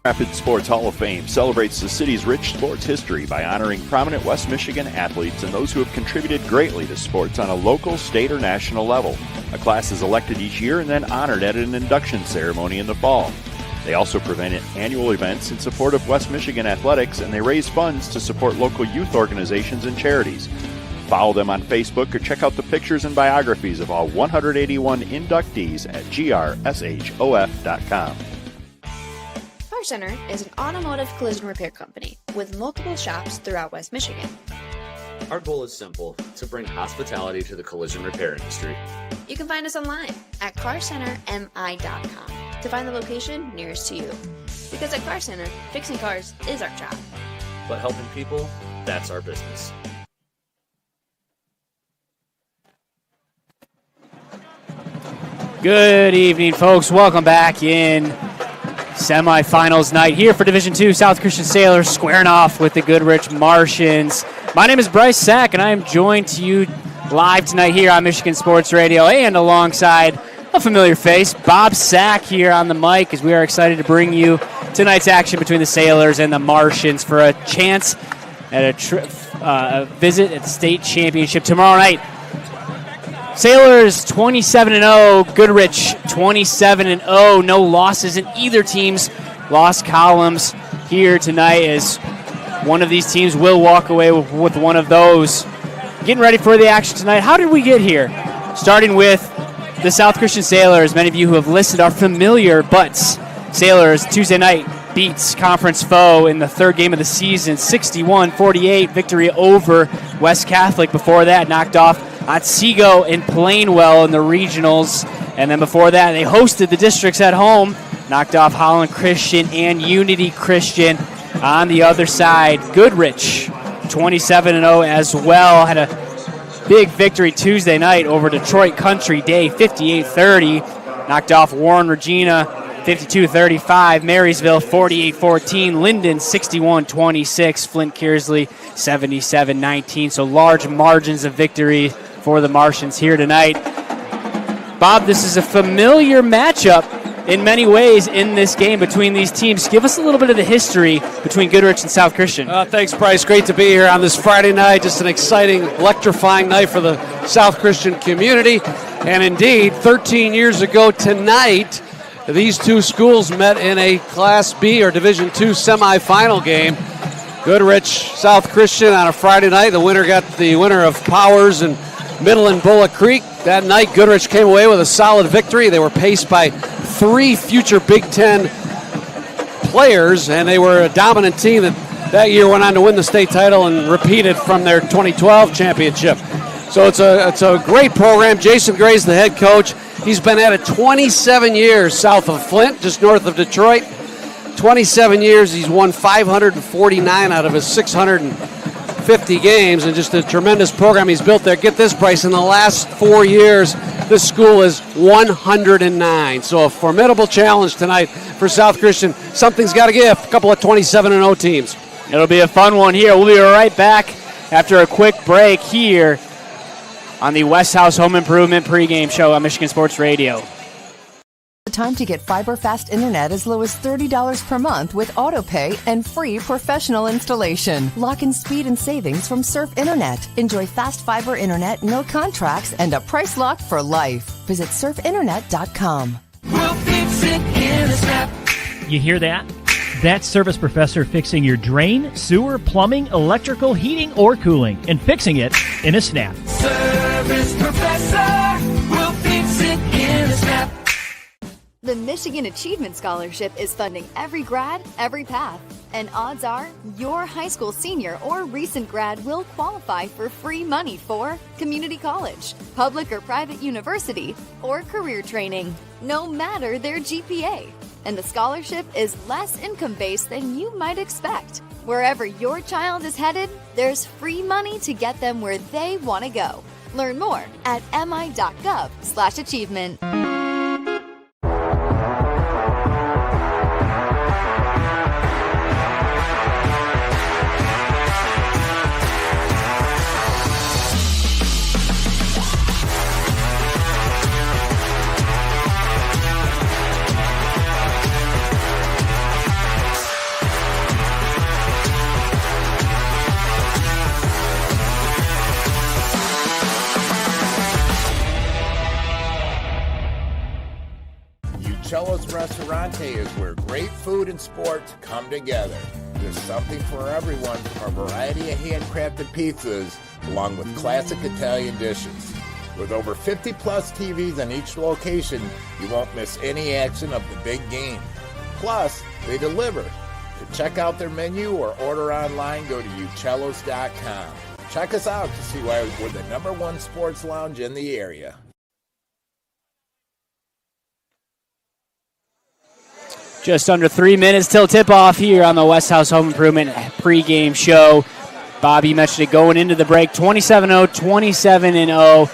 Rapids Sports Hall of Fame celebrates the city's rich sports history by honoring prominent West Michigan athletes and those who have contributed greatly to sports on a local, state, or national level. A class is elected each year and then honored at an induction ceremony in the fall. They also prevent annual events in support of West Michigan athletics, and they raise funds to support local youth organizations and charities. Follow them on Facebook or check out the pictures and biographies of all 181 inductees at grshof.com. Car Center is an automotive collision repair company with multiple shops throughout West Michigan. Our goal is simple, to bring hospitality to the collision repair industry. You can find us online at carcentermi.com to find the location nearest to you. Because at Car Center, fixing cars is our job. But helping people, that's our business. Good evening, folks. Welcome back in semifinals night here for Division II. South Christian Sailors squaring off with the Goodrich Martians. My name is Bryce Sack, and I am joined to you live tonight here on Michigan Sports Radio and alongside a familiar face, Bob Sack, here on the mic, as we are excited to bring you tonight's action between the Sailors and the Martians for a chance at a visit at the state championship tomorrow night. Sailors 27-0, Goodrich 27-0. No losses in either team's loss columns here tonight, as one of these teams will walk away with one of those. Getting ready for the action tonight. How did we get here? Starting with the South Christian Sailors. Many of you who have listened are familiar, but Sailors Tuesday night beats conference foe in the third game of the season, 61-48 victory over West Catholic. Before that, knocked off Otsego and Plainwell in the regionals. And then before that, they hosted the districts at home, knocked off Holland Christian and Unity Christian on the other side. Goodrich, 27-0 as well, had a big victory Tuesday night over Detroit Country Day, 58-30. Knocked off Warren Regina, 52-35. Marysville, 48-14. Linden, 61-26. Flint Kearsley, 77-19. So large margins of victory for the Martians here tonight. Bob, this is a familiar matchup in many ways in this game between these teams. Give us a little bit of the history between Goodrich and South Christian. Thanks, Bryce. Great to be here on this Friday night. Just an exciting, electrifying night for the South Christian community. And indeed, 13 years ago tonight, these two schools met in a Class B or Division II semifinal game. Goodrich, South Christian on a Friday night. The winner got the winner of Powers and Middle and Bullock Creek. That night, Goodrich came away with a solid victory. They were paced by 3 future Big Ten players, and they were a dominant team that year went on to win the state title and repeated from their 2012 championship. So it's a great program. Jason Gray's the head coach. He's been at it 27 years south of Flint, just north of Detroit. 27 years. He's won 549 out of his 650 games, and just a tremendous program he's built there. Get this, Bryce, in the last 4 years, this school is 109. So a formidable challenge tonight for South Christian. Something's got to give. A couple of 27-0 teams. It'll be a fun one here. We'll be right back after a quick break here on the West House Home Improvement pregame show on Michigan Sports Radio. Time to get fiber fast internet as low as $30 per month with autopay and free professional installation. Lock in speed and savings from Surf Internet. Enjoy fast fiber internet, no contracts, and a price lock for life. Visit surfinternet.com. We'll fix it in a snap. You hear that? That's Service Professor fixing your drain, sewer, plumbing, electrical, heating, or cooling, and fixing it in a snap. Service Professor will fix it in a snap. The Michigan Achievement Scholarship is funding every grad, every path. And odds are, your high school senior or recent grad will qualify for free money for community college, public or private university, or career training, no matter their GPA. And the scholarship is less income-based than you might expect. Wherever your child is headed, there's free money to get them where they want to go. Learn more at mi.gov/achievement. Monte is where great food and sports come together. There's something for everyone from a variety of handcrafted pizzas along with classic Italian dishes. With over 50 plus TVs in each location, you won't miss any action of the big game. Plus, they deliver. To check out their menu or order online, go to ucellos.com. Check us out to see why we're the #1 sports lounge in the area. Just under 3 minutes till tip-off here on the West House Home Improvement pregame show. Bobby mentioned it going into the break, 27-0, 27-0.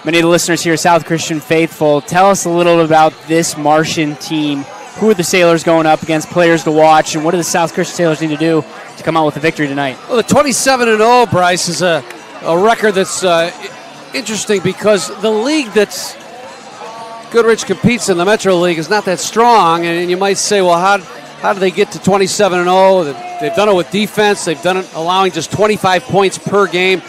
Many of the listeners here, South Christian faithful, tell us a little bit about this Martian team. Who are the Sailors going up against, players to watch, and what do the South Christian Sailors need to do to come out with a victory tonight? Well, the 27-0, Bryce, is a record that's interesting because the league that's Goodrich competes in, the Metro League, is not that strong, and you might say, well, how do they get to 27-0? They've done it with defense. They've done it allowing just 25 points per game.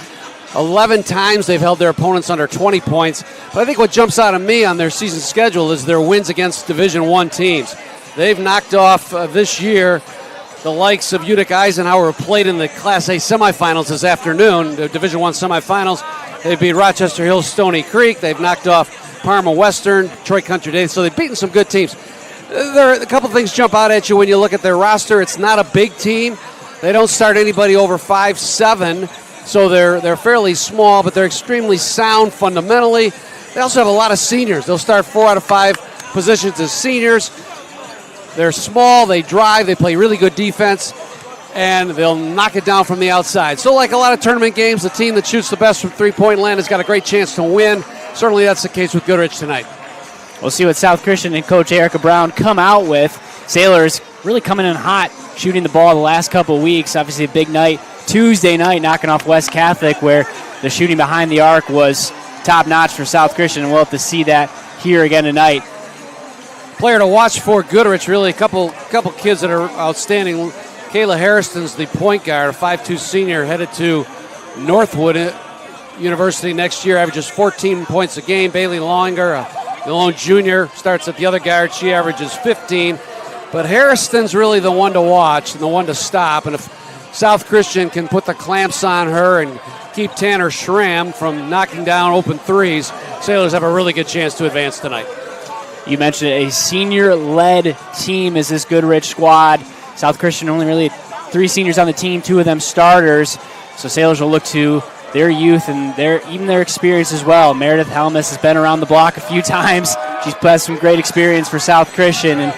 11 times they've held their opponents under 20 points. But I think what jumps out at me on their season schedule is their wins against Division I teams. They've knocked off this year the likes of Utica Eisenhower, who played in the Class A semifinals this afternoon, the Division I semifinals. They beat Rochester Hills, Stony Creek. They've knocked off Parma Western, Troy Country Day. So they've beaten some good teams. A couple things jump out at you when you look at their roster. It's not a big team. They don't start anybody over 5'7", so they're fairly small, but they're extremely sound fundamentally. They also have a lot of seniors. They'll start 4 out of 5 positions as seniors. They're small, they drive, they play really good defense, and they'll knock it down from the outside. So like a lot of tournament games, the team that shoots the best from three-point land has got a great chance to win. Certainly that's the case with Goodrich tonight. We'll see what South Christian and Coach Erica Brown come out with. Sailors really coming in hot, shooting the ball the last couple of weeks. Obviously a big night Tuesday night, knocking off West Catholic, where the shooting behind the arc was top-notch for South Christian, and we'll have to see that here again tonight. Player to watch for Goodrich, really a couple kids that are outstanding. Kayla Harriston's the point guard, a 5'2 senior, headed to Northwood University next year, averages 14 points a game. Bailey Longer, the lone junior, starts at the other guard. She averages 15. But Harriston's really the one to watch and the one to stop. And if South Christian can put the clamps on her and keep Tanner Schramm from knocking down open threes, Sailors have a really good chance to advance tonight. You mentioned a senior-led team is this Goodrich squad. South Christian only really 3 seniors on the team, 2 of them starters. So Sailors will look to their youth and their experience as well. Meredith Helmus has been around the block a few times. She's had some great experience for South Christian, and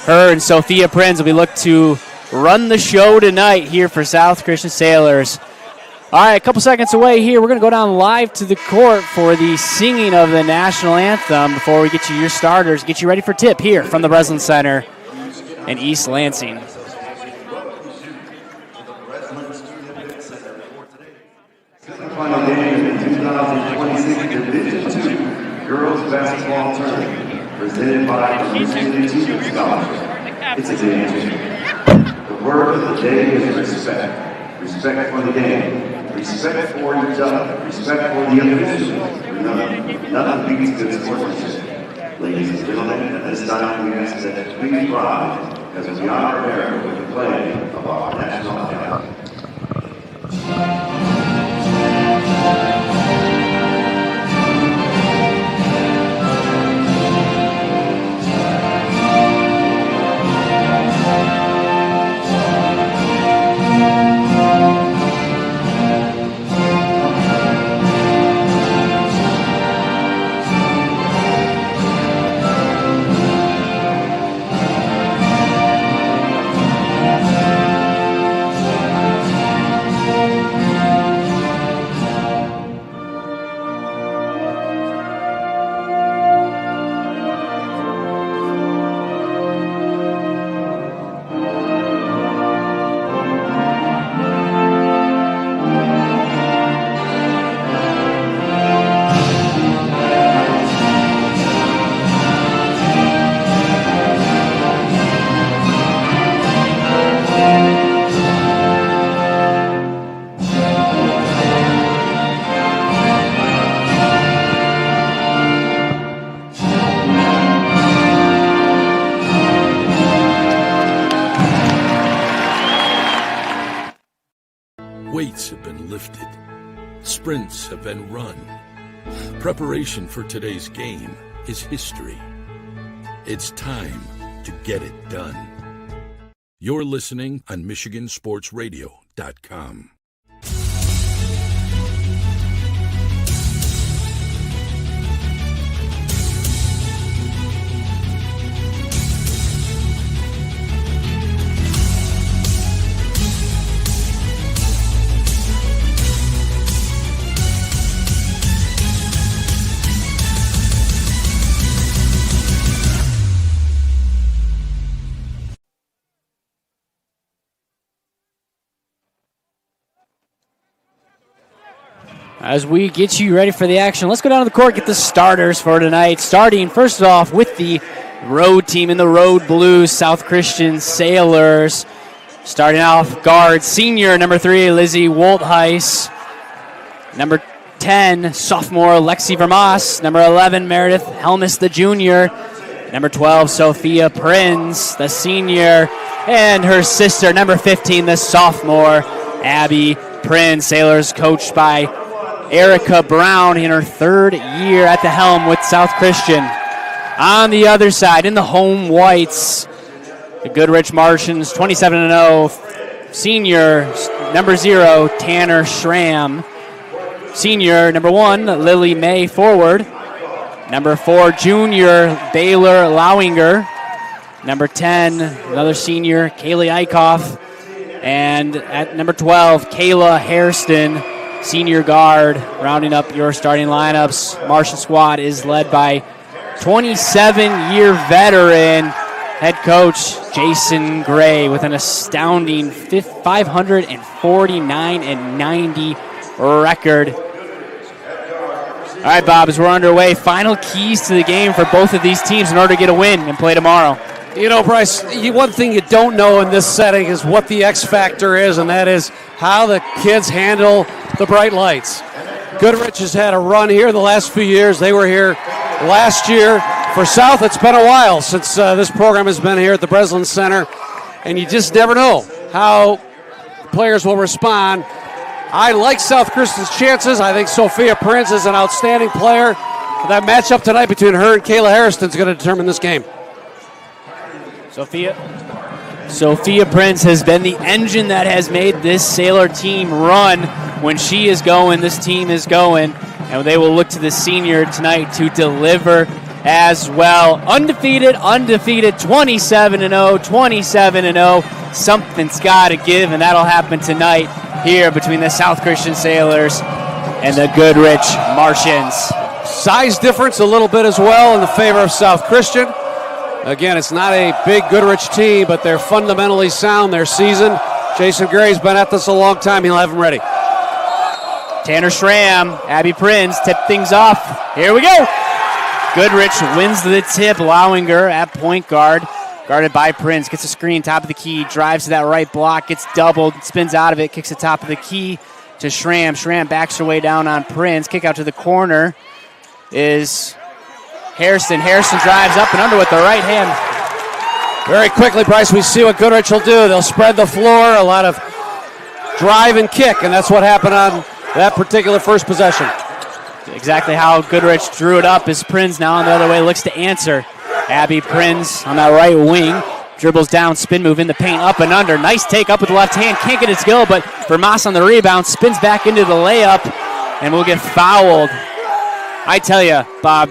her and Sophia Prinz will be looked to run the show tonight here for South Christian Sailors. All right, a couple seconds away here. We're going to go down live to the court for the singing of the national anthem before we get you your starters, get you ready for tip here from the Breslin Center in East Lansing. Final game of the 2026 Division II Girls Basketball Tournament, presented by the Recently Achievement Scholarship. It's a game changer. The word of the day is respect. Respect for the game. Respect for each other. Respect for the officials. Remember, nothing beats good sportsmanship. Ladies and gentlemen, at this time we ask that you please rise as we honor America with the playing of our national anthem. Weights have been lifted. Sprints have been run. Preparation for today's game is history. It's time to get it done. You're listening on MichiganSportsRadio.com. As we get you ready for the action, let's go down to the court, get the starters for tonight. Starting first off with the road team in the road blues, South Christian Sailors. Starting off guard, senior number 3, Lizzie Woltheis. Number 10, sophomore Lexi Vermas. Number 11, Meredith Helmus, the junior. Number 12, Sophia Prinz, the senior. And her sister, number 15, the sophomore, Abby Prinz. Sailors coached by Erica Brown in her 3rd year at the helm with South Christian. On the other side, in the home whites, the Goodrich Martians, 27-0. Senior, number 0, Tanner Schramm. Senior, number 1, Lily May forward. Number 4, junior, Baylor Lowinger. Number 10, another senior, Kaylee Eichhoff. And at number 12, Kayla Hairston, senior guard. Rounding up your starting lineups, Martian squad is led by 27-year veteran head coach Jason Gray with an astounding 549-90 record. All right, Bob, as we're underway, final keys to the game for both of these teams in order to get a win and play tomorrow. You know, Bryce, one thing you don't know in this setting is what the X factor is, and that is how the kids handle the bright lights. Goodrich has had a run here the last few years. They were here last year. For South, it's been a while since this program has been here at the Breslin Center, and you just never know how players will respond. I like South Christian's chances. I think Sophia Prinz is an outstanding player. That matchup tonight between her and Kayla Hairston is going to determine this game. Sophia Prinz has been the engine that has made this Sailor team run. When she is going, this team is going, and they will look to the senior tonight to deliver as well. Undefeated, 27-0. Something's got to give, and that'll happen tonight here between the South Christian Sailors and the Goodrich Martians. Size difference a little bit as well in the favor of South Christian. Again, it's not a big Goodrich team, but they're fundamentally sound their season. Jason Gray's been at this a long time. He'll have them ready. Tanner Schramm, Abby Prinz tip things off. Here we go. Goodrich wins the tip. Lowinger at point guard. Guarded by Prinz. Gets a screen, top of the key. Drives to that right block. Gets doubled. Spins out of it. Kicks the top of the key to Schramm. Schramm backs her way down on Prinz. Kick out to the corner is Hairston. Hairston drives up and under with the right hand. Very quickly, Bryce, we see what Goodrich will do. They'll spread the floor, a lot of drive and kick, and that's what happened on that particular first possession. Exactly how Goodrich drew it up as Prinz now on the other way looks to answer. Abby Prinz on that right wing. Dribbles down, spin move in the paint, up and under. Nice take up with the left hand. Can't get it to go, but Vermas on the rebound. Spins back into the layup and will get fouled. I tell you, Bob,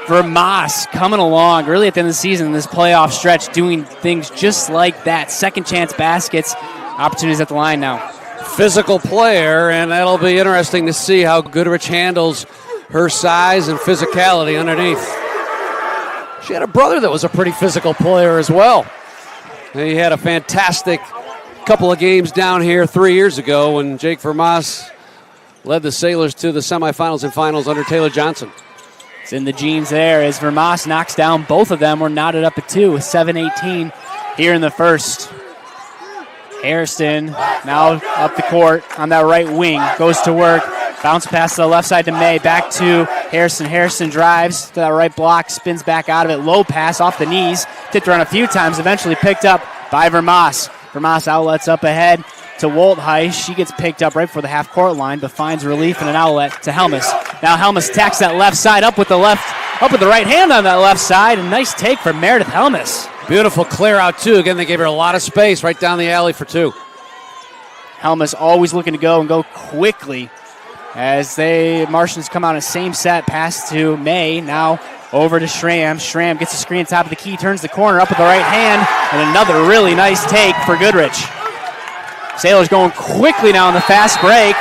Vermas coming along really at the end of the season in this playoff stretch, doing things just like that. Second chance baskets, opportunities at the line now. Physical player, and that'll be interesting to see how Goodrich handles her size and physicality underneath. She had a brother that was a pretty physical player as well. And he had a fantastic couple of games down here 3 years ago when Jake Vermas led the Sailors to the semifinals and finals under Taylor Johnson. It's in the genes there as Vermas knocks down both of them. We're knotted up at 2 with 7:18 here in the first. Hairston now up the court on that right wing. Goes to work. Bounce pass to the left side to May. Back to Hairston. Hairston drives to that right block. Spins back out of it. Low pass off the knees. Tipped around a few times. Eventually picked up by Vermas. Vermas outlets up ahead. to Woltheis. She gets picked up right before the half-court line, but finds relief and an outlet to Helmus. Now Helmus attacks that left side, up with the right hand on that left side, and nice take from Meredith Helmus. Beautiful clear out, too. Again, they gave her a lot of space right down the alley for two. Helmus always looking to go and go quickly as Martians come out in the same set. Pass to May, now over to Schramm. Schramm gets a screen top of the key, turns the corner up with the right hand, and another really nice take for Goodrich. Sailors going quickly now on the fast break.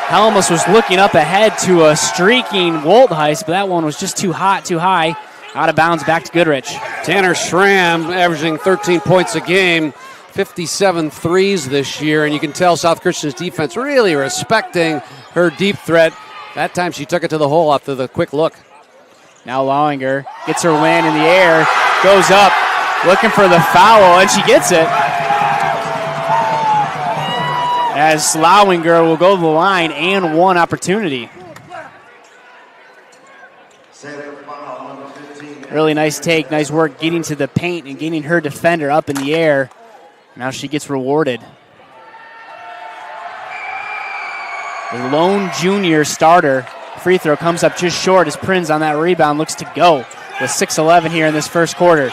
Helmus was looking up ahead to a streaking Woltheis, but that one was just too hot, too high. Out of bounds, back to Goodrich. Tanner Schramm averaging 13 points a game, 57 threes this year, and you can tell South Christian's defense really respecting her deep threat. That time she took it to the hole after the quick look. Now Lowinger gets her win in the air, goes up, looking for the foul, and she gets it. As Lowinger will go to the line and one opportunity. Really nice take, nice work getting to the paint and getting her defender up in the air. Now she gets rewarded. The lone junior starter free throw comes up just short as Prinz on that rebound looks to go with 6:11 here in this first quarter.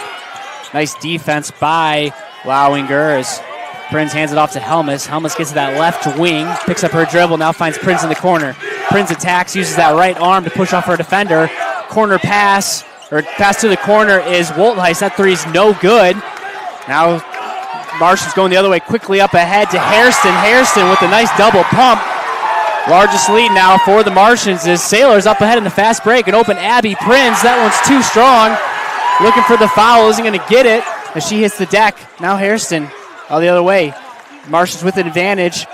Nice defense by Lowinger as Prinz hands it off to Helmus. Helmus gets to that left wing, picks up her dribble, now finds Prinz in the corner. Prinz attacks, uses that right arm to push off her defender. Corner pass, or pass to the corner is Woltheis. That three is no good. Now Martians going the other way, quickly up ahead to Hairston. Hairston with a nice double pump. Largest lead now for the Martians is Sailors up ahead in the fast break. An open Abby Prinz. That one's too strong. Looking for the foul, isn't going to get it as she hits the deck. Now Hairston all the other way. Martians with an advantage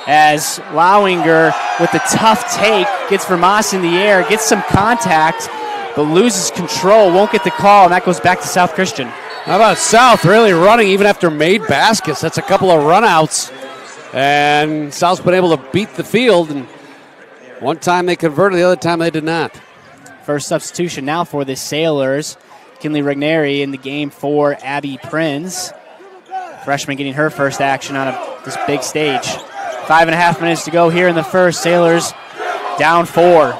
as Lowinger with the tough take gets Vermas in the air, gets some contact, but loses control, won't get the call, and that goes back to South Christian. How about South really running even after made baskets? That's a couple of runouts. And South's been able to beat the field. And one time they converted, the other time they did not. First substitution now for the Sailors. Kinley Regneri in the game for Abby Prinz. Freshman getting her first action on this big stage. 5.5 minutes to go here in the first. Sailors down 4.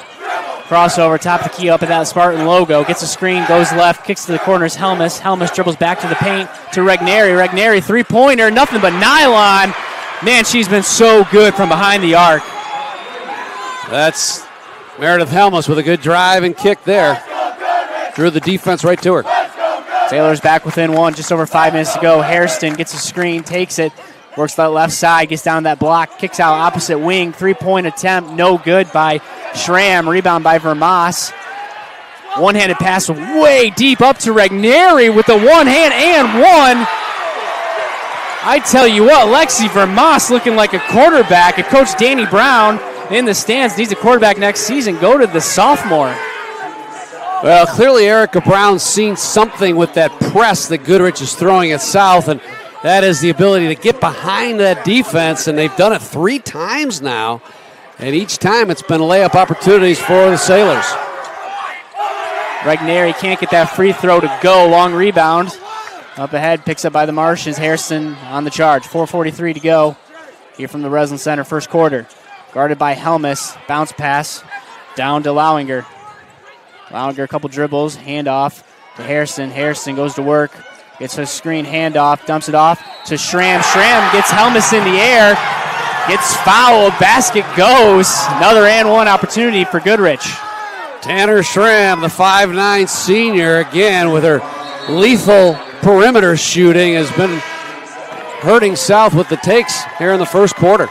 Crossover, top of the key up at that Spartan logo. Gets a screen, goes left, kicks to the corners. Helmus. Helmus dribbles back to the paint to Regneri. Regneri, three-pointer, nothing but nylon. Man, she's been so good from behind the arc. That's Meredith Helmus with a good drive and kick there. Drew the defense right to her. Sailors back within one, just over 5 minutes to go. Hairston gets a screen, takes it, works that left side, gets down that block, kicks out opposite wing. Three-point attempt, no good by Schramm. Rebound by Vermas. One-handed pass way deep up to Regneri with the one hand and one. I tell you what, Lexi Vermas looking like a quarterback. If Coach Danny Brown in the stands needs a quarterback next season, go to the sophomore. Well, clearly Erica Brown's seen something with that press that Goodrich is throwing at South, and that is the ability to get behind that defense, and they've done it 3 times now, and each time it's been layup opportunities for the Sailors. Regneri can't get that free throw to go. Long rebound. Up ahead, picks up by the Martians. Hairston on the charge. 4:43 to go here from the Breslin Center first quarter. Guarded by Helmus. Bounce pass down to Lowinger. Lowinger, a couple dribbles. Handoff to Hairston. Hairston goes to work. Gets a screen handoff. Dumps it off to Schramm. Schramm gets Helmus in the air. Gets fouled. Basket goes. Another and one opportunity for Goodrich. Tanner Schramm, the 5'9 senior, again with her lethal perimeter shooting, has been hurting South with the takes here in the first quarter.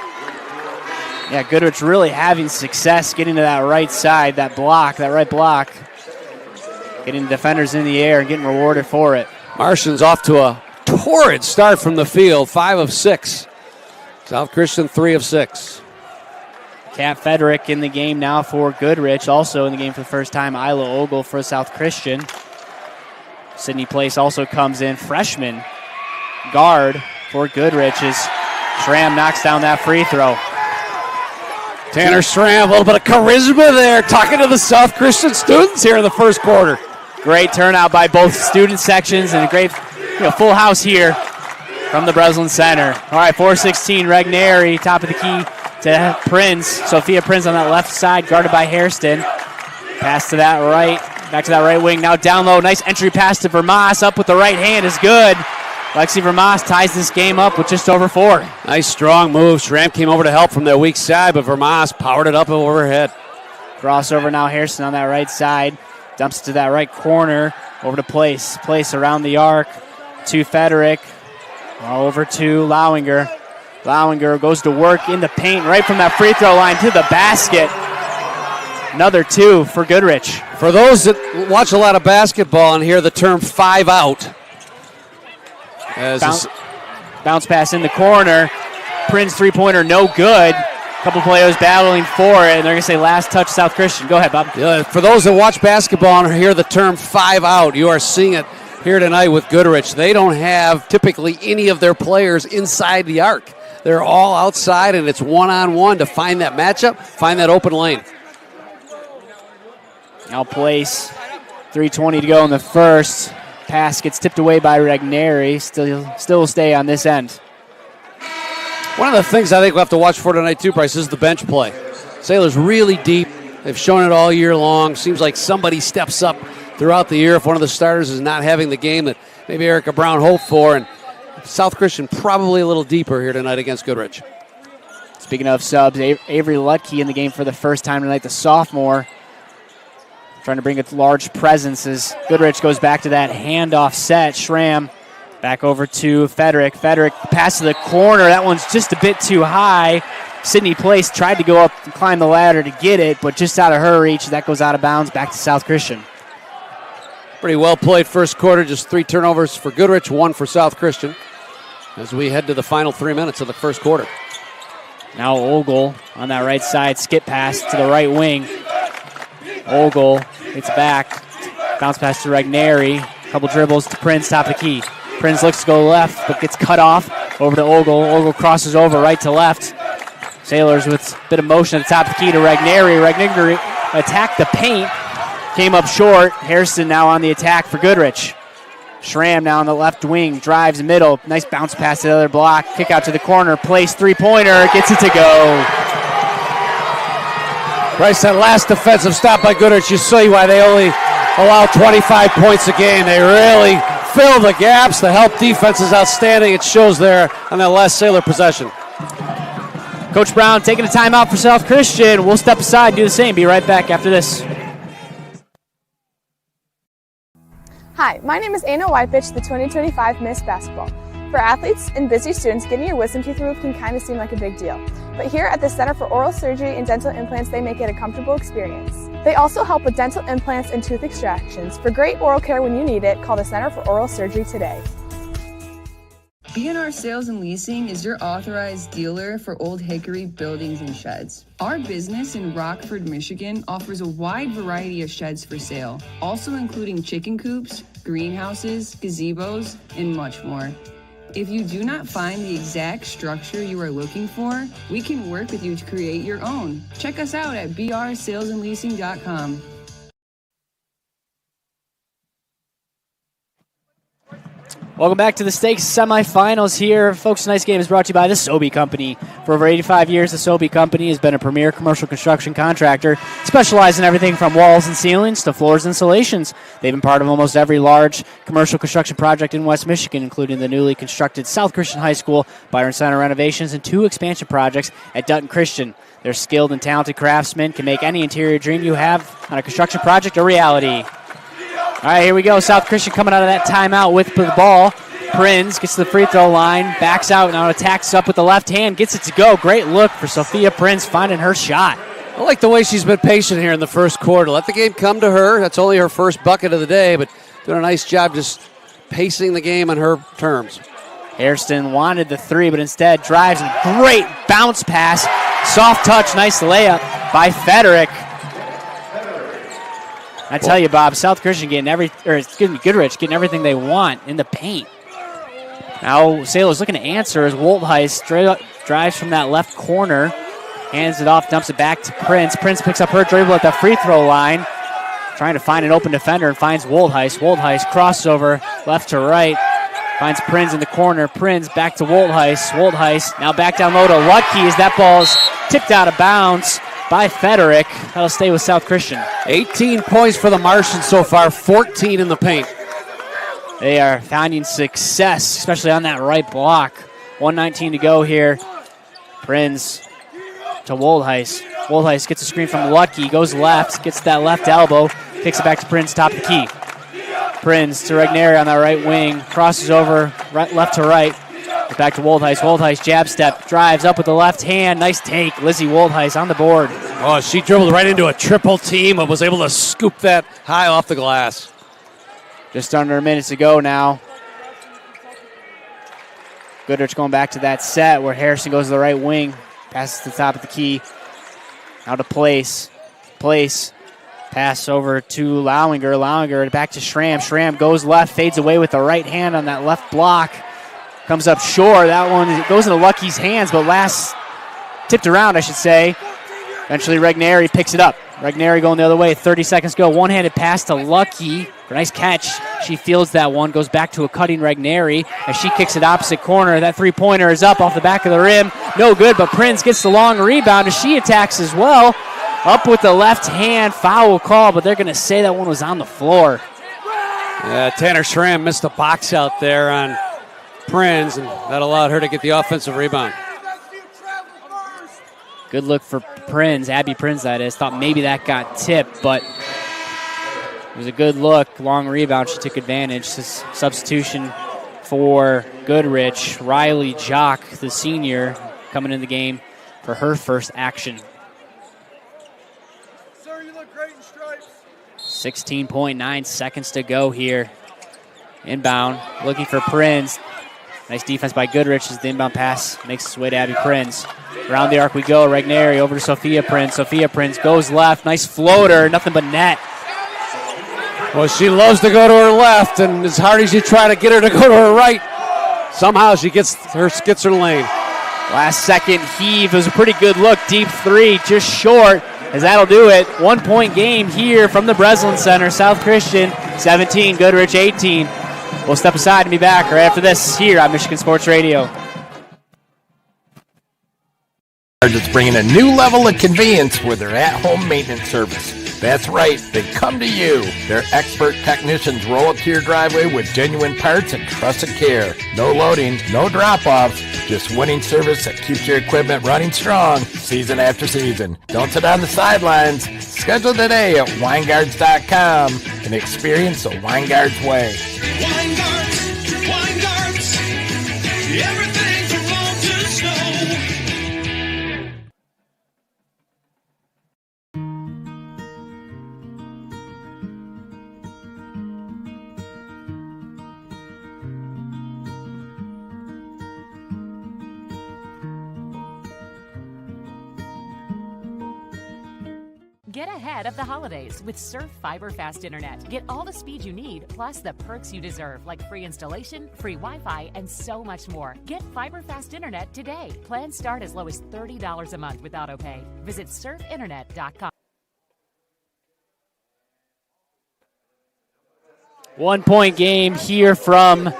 Yeah, Goodrich really having success getting to that right side, that right block. Getting defenders in the air and getting rewarded for it. Martians off to a torrid start from the field, 5 of 6. South Christian 3 of 6. Kat Federick in the game now for Goodrich. Also in the game for the first time, Isla Ogle for South Christian. Sydney Place also comes in. Freshman guard for Goodrich as Schramm knocks down that free throw. Tanner Schramm, a little bit of charisma there, talking to the South Christian students here in the first quarter. Great turnout by both student sections and a great full house here. from the Breslin Center. All right, 4:16, Regneri, top of the key to Prince. Sophia Prince on that left side, guarded by Hairston. Pass to that right, back to that right wing. Now down low, nice entry pass to Vermas. Up with the right hand is good. Lexi Vermas ties this game up with just over 4. Nice strong move. Schramm came over to help from their weak side, but Vermas powered it up overhead. Crossover now, Hairston on that right side. Dumps to that right corner. Over to Place. Place around the arc to Federick. Over to Lowinger. Lowinger goes to work in the paint right from that free throw line to the basket. Another 2 for Goodrich. For those that watch a lot of basketball and hear the term 5 out. Bounce pass in the corner. Prince three-pointer, no good. Couple players battling for it, and they're going to say last touch South Christian. Go ahead, Bob. Yeah, for those that watch basketball and hear the term 5 out, you are seeing it here tonight with Goodrich. They don't have typically any of their players inside the arc. They're all outside, and it's one-on-one to find that matchup, find that open lane. Now Place, 3:20 to go in the first. Pass gets tipped away by Regneri. Still will stay on this end. One of the things I think we'll have to watch for tonight too, Bryce, is the bench play. Sailors really deep. They've shown it all year long. Seems like somebody steps up throughout the year if one of the starters is not having the game that maybe Erica Brown hoped for. And South Christian probably a little deeper here tonight against Goodrich. Speaking of subs, Avery Lutke in the game for the first time tonight, the sophomore. Trying to bring a large presence as Goodrich goes back to that handoff set. Schramm back over to Federick. Federick pass to the corner. That one's just a bit too high. Sydney Place tried to go up and climb the ladder to get it, but just out of her reach. That goes out of bounds back to South Christian. Pretty well played first quarter. Just 3 turnovers for Goodrich, 1 for South Christian as we head to the final 3 minutes of the first quarter. Now Ogle on that right side. Skip pass to the right wing. Ogle gets back. Bounce pass to Regneri. Couple dribbles to Prince, top of the key. Prince looks to go left, but gets cut off. Over to Ogle. Ogle crosses over right to left. Sailors with a bit of motion at the top of the key to Regneri. Regneri attacked the paint. Came up short. Hairston now on the attack for Goodrich. Schramm now on the left wing. Drives middle. Nice bounce pass to the other block. Kick out to the corner. Place three-pointer. Gets it to go. Bryce, that last defensive stop by Goodrich, you see why they only allow 25 points a game. They really fill the gaps. The help defense is outstanding. It shows there on that last Sailor possession. Coach Brown taking a timeout for South Christian. We'll step aside, do the same. Be right back after this. Hi, my name is Anna Wypich, the 2025 Miss Basketball. For athletes and busy students, getting your wisdom teeth removed can kind of seem like a big deal. But here at the Center for Oral Surgery and Dental Implants, they make it a comfortable experience. They also help with dental implants and tooth extractions. For great oral care when you need it, call the Center for Oral Surgery today. B&R Sales and Leasing is your authorized dealer for Old Hickory buildings and sheds. Our business in Rockford, Michigan offers a wide variety of sheds for sale, also including chicken coops, greenhouses, gazebos, and much more. If you do not find the exact structure you are looking for, we can work with you to create your own. Check us out at brsalesandleasing.com. Welcome back to the Stakes semifinals here. Folks, tonight's game is brought to you by the Sobey Company. For over 85 years, the Sobey Company has been a premier commercial construction contractor, specialized in everything from walls and ceilings to floors and installations. They've been part of almost every large commercial construction project in West Michigan, including the newly constructed South Christian High School, Byron Center renovations, and 2 expansion projects at Dutton Christian. Their skilled and talented craftsmen can make any interior dream you have on a construction project a reality. All right, here we go. South Christian coming out of that timeout with the ball. Prinz gets to the free throw line, backs out, now attacks up with the left hand, gets it to go. Great look for Sophia Prinz finding her shot. I like the way she's been patient here in the first quarter. Let the game come to her. That's only her first bucket of the day, but doing a nice job just pacing the game on her terms. Hairston wanted the 3, but instead drives and great bounce pass. Soft touch, nice layup by Federick. I tell you, Bob, South Christian Goodrich getting everything they want in the paint. Now Sailor's looking to answer as Woltheis drives from that left corner, hands it off, dumps it back to Prince. Prince picks up her dribble at the free throw line, trying to find an open defender and finds Woltheis. Woltheis crossover left to right, Finds Prinz in the corner. Prinz back to Woltheis. Woltheis now back down low to Lucky as that ball's tipped out of bounds by Federick. That'll stay with South Christian. 18 points for the Martians so far, 14 in the paint. They are finding success, especially on that right block. 1:19 to go here. Prinz to Woltheis. Woltheis gets a screen from Lucky, goes left, gets that left elbow, kicks it back to Prinz, top of the key. Prinz to Regneri on that right wing, crosses over left to right. Back to Woltheis. Woltheis jab step, drives up with the left hand. Nice take. Lizzie Woltheis on the board. Oh, she dribbled right into a triple team and was able to scoop that high off the glass. Just under a minute to go now. Goodrich going back to that set where Harrison goes to the right wing. Passes to the top of the key. Now to Place. Place. Pass over to Lowinger. Lowinger back to Schramm. Schramm goes left, fades away with the right hand on that left block. Comes up short. That one goes into Lucky's hands, but last tipped around, I should say. Eventually, Regneri picks it up. Regneri going the other way. 30 seconds go. One-handed pass to Lucky. Nice catch. She fields that one. Goes back to a cutting Regneri as she kicks it opposite corner. That three-pointer is up off the back of the rim. No good, but Prinz gets the long rebound as she attacks as well. Up with the left hand. Foul call, but they're going to say that one was on the floor. Yeah, Tanner Schramm missed the box out there on Prinz, and that allowed her to get the offensive rebound. Good look for Prinz, Abby Prinz that is. Thought maybe that got tipped, but it was a good look. Long rebound, she took advantage. This substitution for Goodrich. Riley Jock, the senior, coming in the game for her first action. 16.9 seconds to go here. Inbound, looking for Prinz. Nice defense by Goodrich as the inbound pass makes its way to Abby Prinz. Around the arc we go. Regneri over to Sophia Prinz. Sophia Prinz goes left. Nice floater. Nothing but net. Well, she loves to go to her left, and as hard as you try to get her to go to her right, somehow she gets her lane. Last second heave. It was a pretty good look. Deep three, just short, as that'll do it. 1 point game here from the Breslin Center. South Christian 17, Goodrich 18. We'll step aside and be back right after this here on Michigan Sports Radio. It's bringing a new level of convenience with their at-home maintenance service. That's right, they come to you. Their expert technicians roll up to your driveway with genuine parts and trusted care. No loading, no drop-offs, just winning service that keeps your equipment running strong season after season. Don't sit on the sidelines. Schedule today at Weingarts.com and experience the Weingarts way. Weingarts, everything from lawn to snow. Get ahead of the holidays with Surf Fiber Fast Internet. Get all the speed you need, plus the perks you deserve, like free installation, free Wi-Fi, and so much more. Get Fiber Fast Internet today. Plans start as low as $30 a month with AutoPay. Visit surfinternet.com. 1 point game here from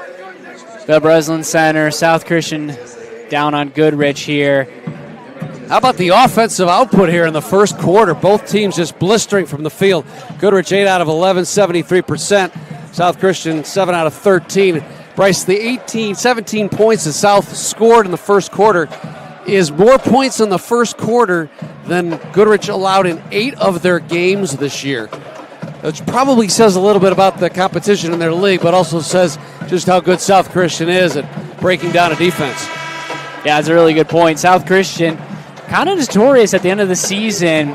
the Breslin Center. South Christian down on Goodrich here. How about the offensive output here in the first quarter? Both teams just blistering from the field. Goodrich 8 out of 11, 73%. South Christian 7 out of 13. Bryce, the 17 points that South scored in the first quarter is more points in the first quarter than Goodrich allowed in 8 of their games this year. Which probably says a little bit about the competition in their league, but also says just how good South Christian is at breaking down a defense. Yeah, that's a really good point. South Christian kind of notorious at the end of the season,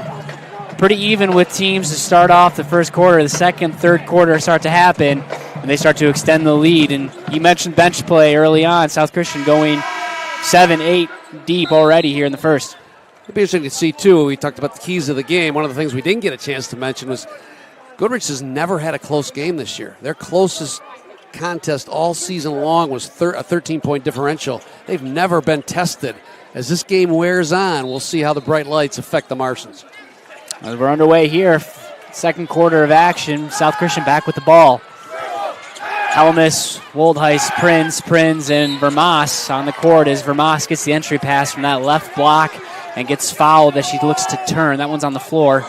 pretty even with teams to start off the first quarter. The second, third quarter start to happen, and they start to extend the lead. And you mentioned bench play early on. South Christian going 7-8 deep already here in the first. It'd be interesting to see, too. We talked about the keys of the game. One of the things we didn't get a chance to mention was Goodrich has never had a close game this year. Their closest contest all season long was a 13-point differential. They've never been tested. As this game wears on, we'll see how the bright lights affect the Martians. As we're underway here, second quarter of action. South Christian back with the ball. Helmus, Woldheis, Prinz, and Vermas on the court as Vermas gets the entry pass from that left block and gets fouled as she looks to turn. That one's on the floor.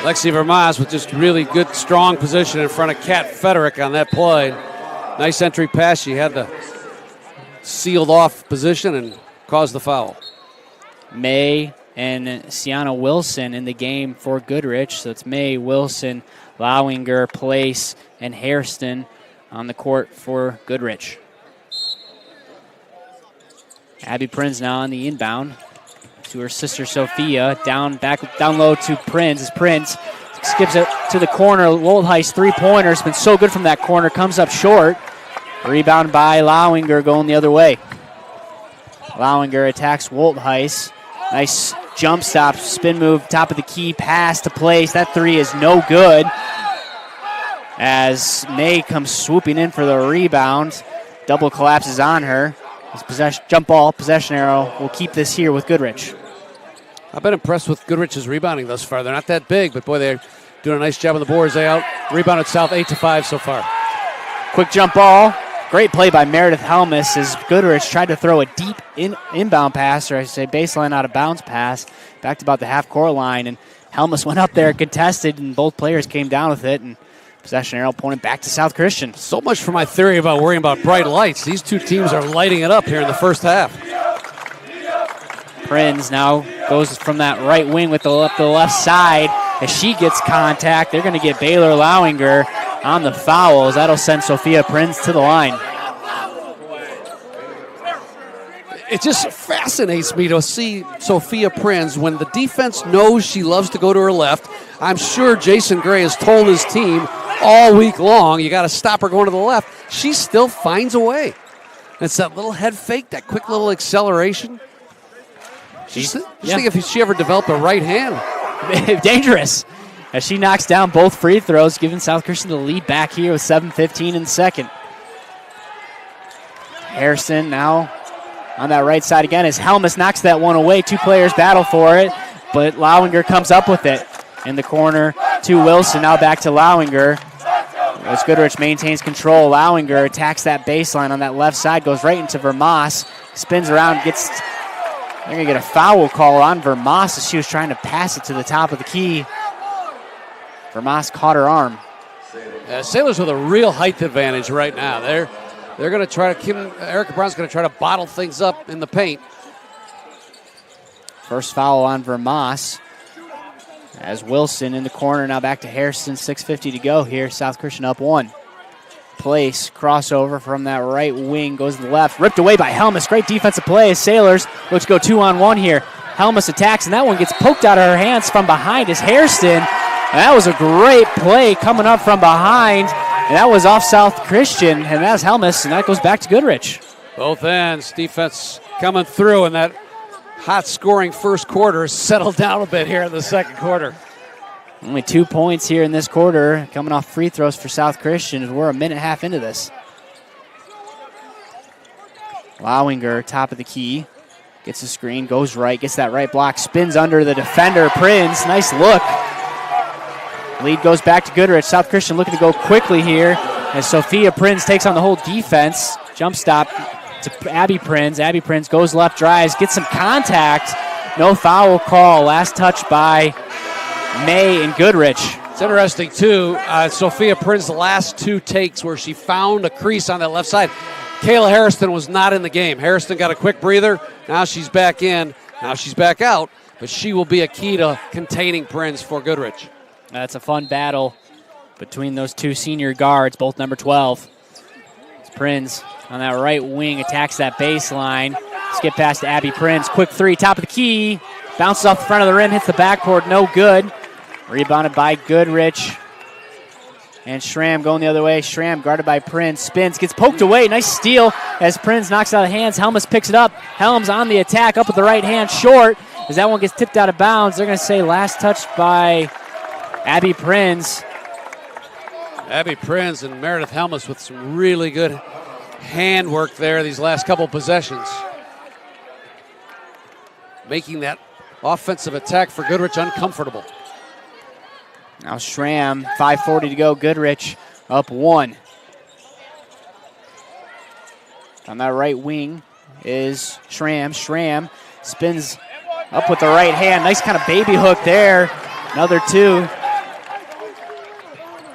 Lexi Vermas with just really good, strong position in front of Kat Federick on that play. Nice entry pass. She had the sealed off position and caused the foul. May and Sienna Wilson in the game for Goodrich. So it's May, Wilson, Lowinger, Place, and Hairston on the court for Goodrich. Abby Prinz now on the inbound to her sister Sophia. Down low to Prinz as Prinz skips it to the corner. Woldheis three-pointer. It's been so good from that corner. Comes up short. Rebound by Lowinger going the other way. Lowinger attacks Woldheis. Nice jump stop, spin move, top of the key, pass to Place. That three is no good as May comes swooping in for the rebound. Double collapses on her. This jump ball, possession arrow will keep this here with Goodrich. I've been impressed with Goodrich's rebounding thus far. They're not that big, but boy, they're doing a nice job on the boards. They out rebounded South 8-5 so far. Quick jump ball. Great play by Meredith Helmus as Goodrich tried to throw a deep inbound pass, or I should say baseline out of bounds pass, back to about the half-court line, and Helmus went up there, contested, and both players came down with it, and possession arrow pointed back to South Christian. So much for my theory about worrying about bright lights. These two teams are lighting it up here in the first half. Prinz now goes from that right wing with the left side. As she gets contact, they're going to get Baylor Lowinger on the fouls. That'll send Sophia Prinz to the line. It just fascinates me to see Sophia Prinz when the defense knows she loves to go to her left. I'm sure Jason Gray has told his team all week long, you got to stop her going to the left. She still finds a way. It's that little head fake, that quick little acceleration. Just think if she ever developed a right hand. Dangerous. As she knocks down both free throws, giving South Christian the lead back here with 7:15 in the second. Harrison now on that right side again as Helmus knocks that one away. Two players battle for it, but Lowinger comes up with it. In the corner to Wilson, now back to Lowinger. As Goodrich maintains control, Lowinger attacks that baseline on that left side, goes right into Vermas, spins around, they're going to get a foul call on Vermas as she was trying to pass it to the top of the key. Vermas caught her arm. Sailors with a real height advantage right now. They're going to try to, Erica Brown's going to try to bottle things up in the paint. First foul on Vermas. As Wilson in the corner, now back to Harrison, 6:50 to go here. South Christian up one. Place, crossover from that right wing, goes to the left. Ripped away by Helmus. Great defensive play as Sailors look to go 2-on-1 here. Helmus attacks, and that one gets poked out of her hands from behind as Hairston. And that was a great play coming up from behind. And that was off South Christian, and that's Helmus, and that goes back to Goodrich. Both ends, defense coming through, and that hot scoring first quarter settled down a bit here in the second quarter. Only 2 points here in this quarter, coming off free throws for South Christian. We're a minute and a half into this. Lowinger, top of the key, gets a screen, goes right, gets that right block, spins under the defender. Prinz, nice look. Lead goes back to Goodrich. South Christian looking to go quickly here as Sophia Prinz takes on the whole defense. Jump stop to Abby Prinz. Abby Prinz goes left, drives, gets some contact. No foul call. Last touch by May and Goodrich. It's interesting, too. Sophia Prinz's last two takes where she found a crease on that left side. Kayla Harrison was not in the game. Harrison got a quick breather. Now she's back in. Now she's back out. But she will be a key to containing Prinz for Goodrich. That's a fun battle between those two senior guards, both number 12. It's Prinz on that right wing, attacks that baseline. Skip pass to Abby Prinz. Quick three, top of the key. Bounces off the front of the rim, hits the backboard, no good. Rebounded by Goodrich. And Schramm going the other way. Schramm guarded by Prinz. Spins, gets poked away. Nice steal as Prinz knocks it out of the hands. Helmus picks it up. Helms on the attack, up with the right hand, short. As that one gets tipped out of bounds, they're going to say last touch by Abby Prinz. Abby Prinz and Meredith Helmus with some really good handwork there these last couple possessions. Making that offensive attack for Goodrich uncomfortable. Now Schramm, 5:40 to go. Goodrich up 1. On that right wing is Schramm. Schramm spins up with the right hand. Nice kind of baby hook there. Another 2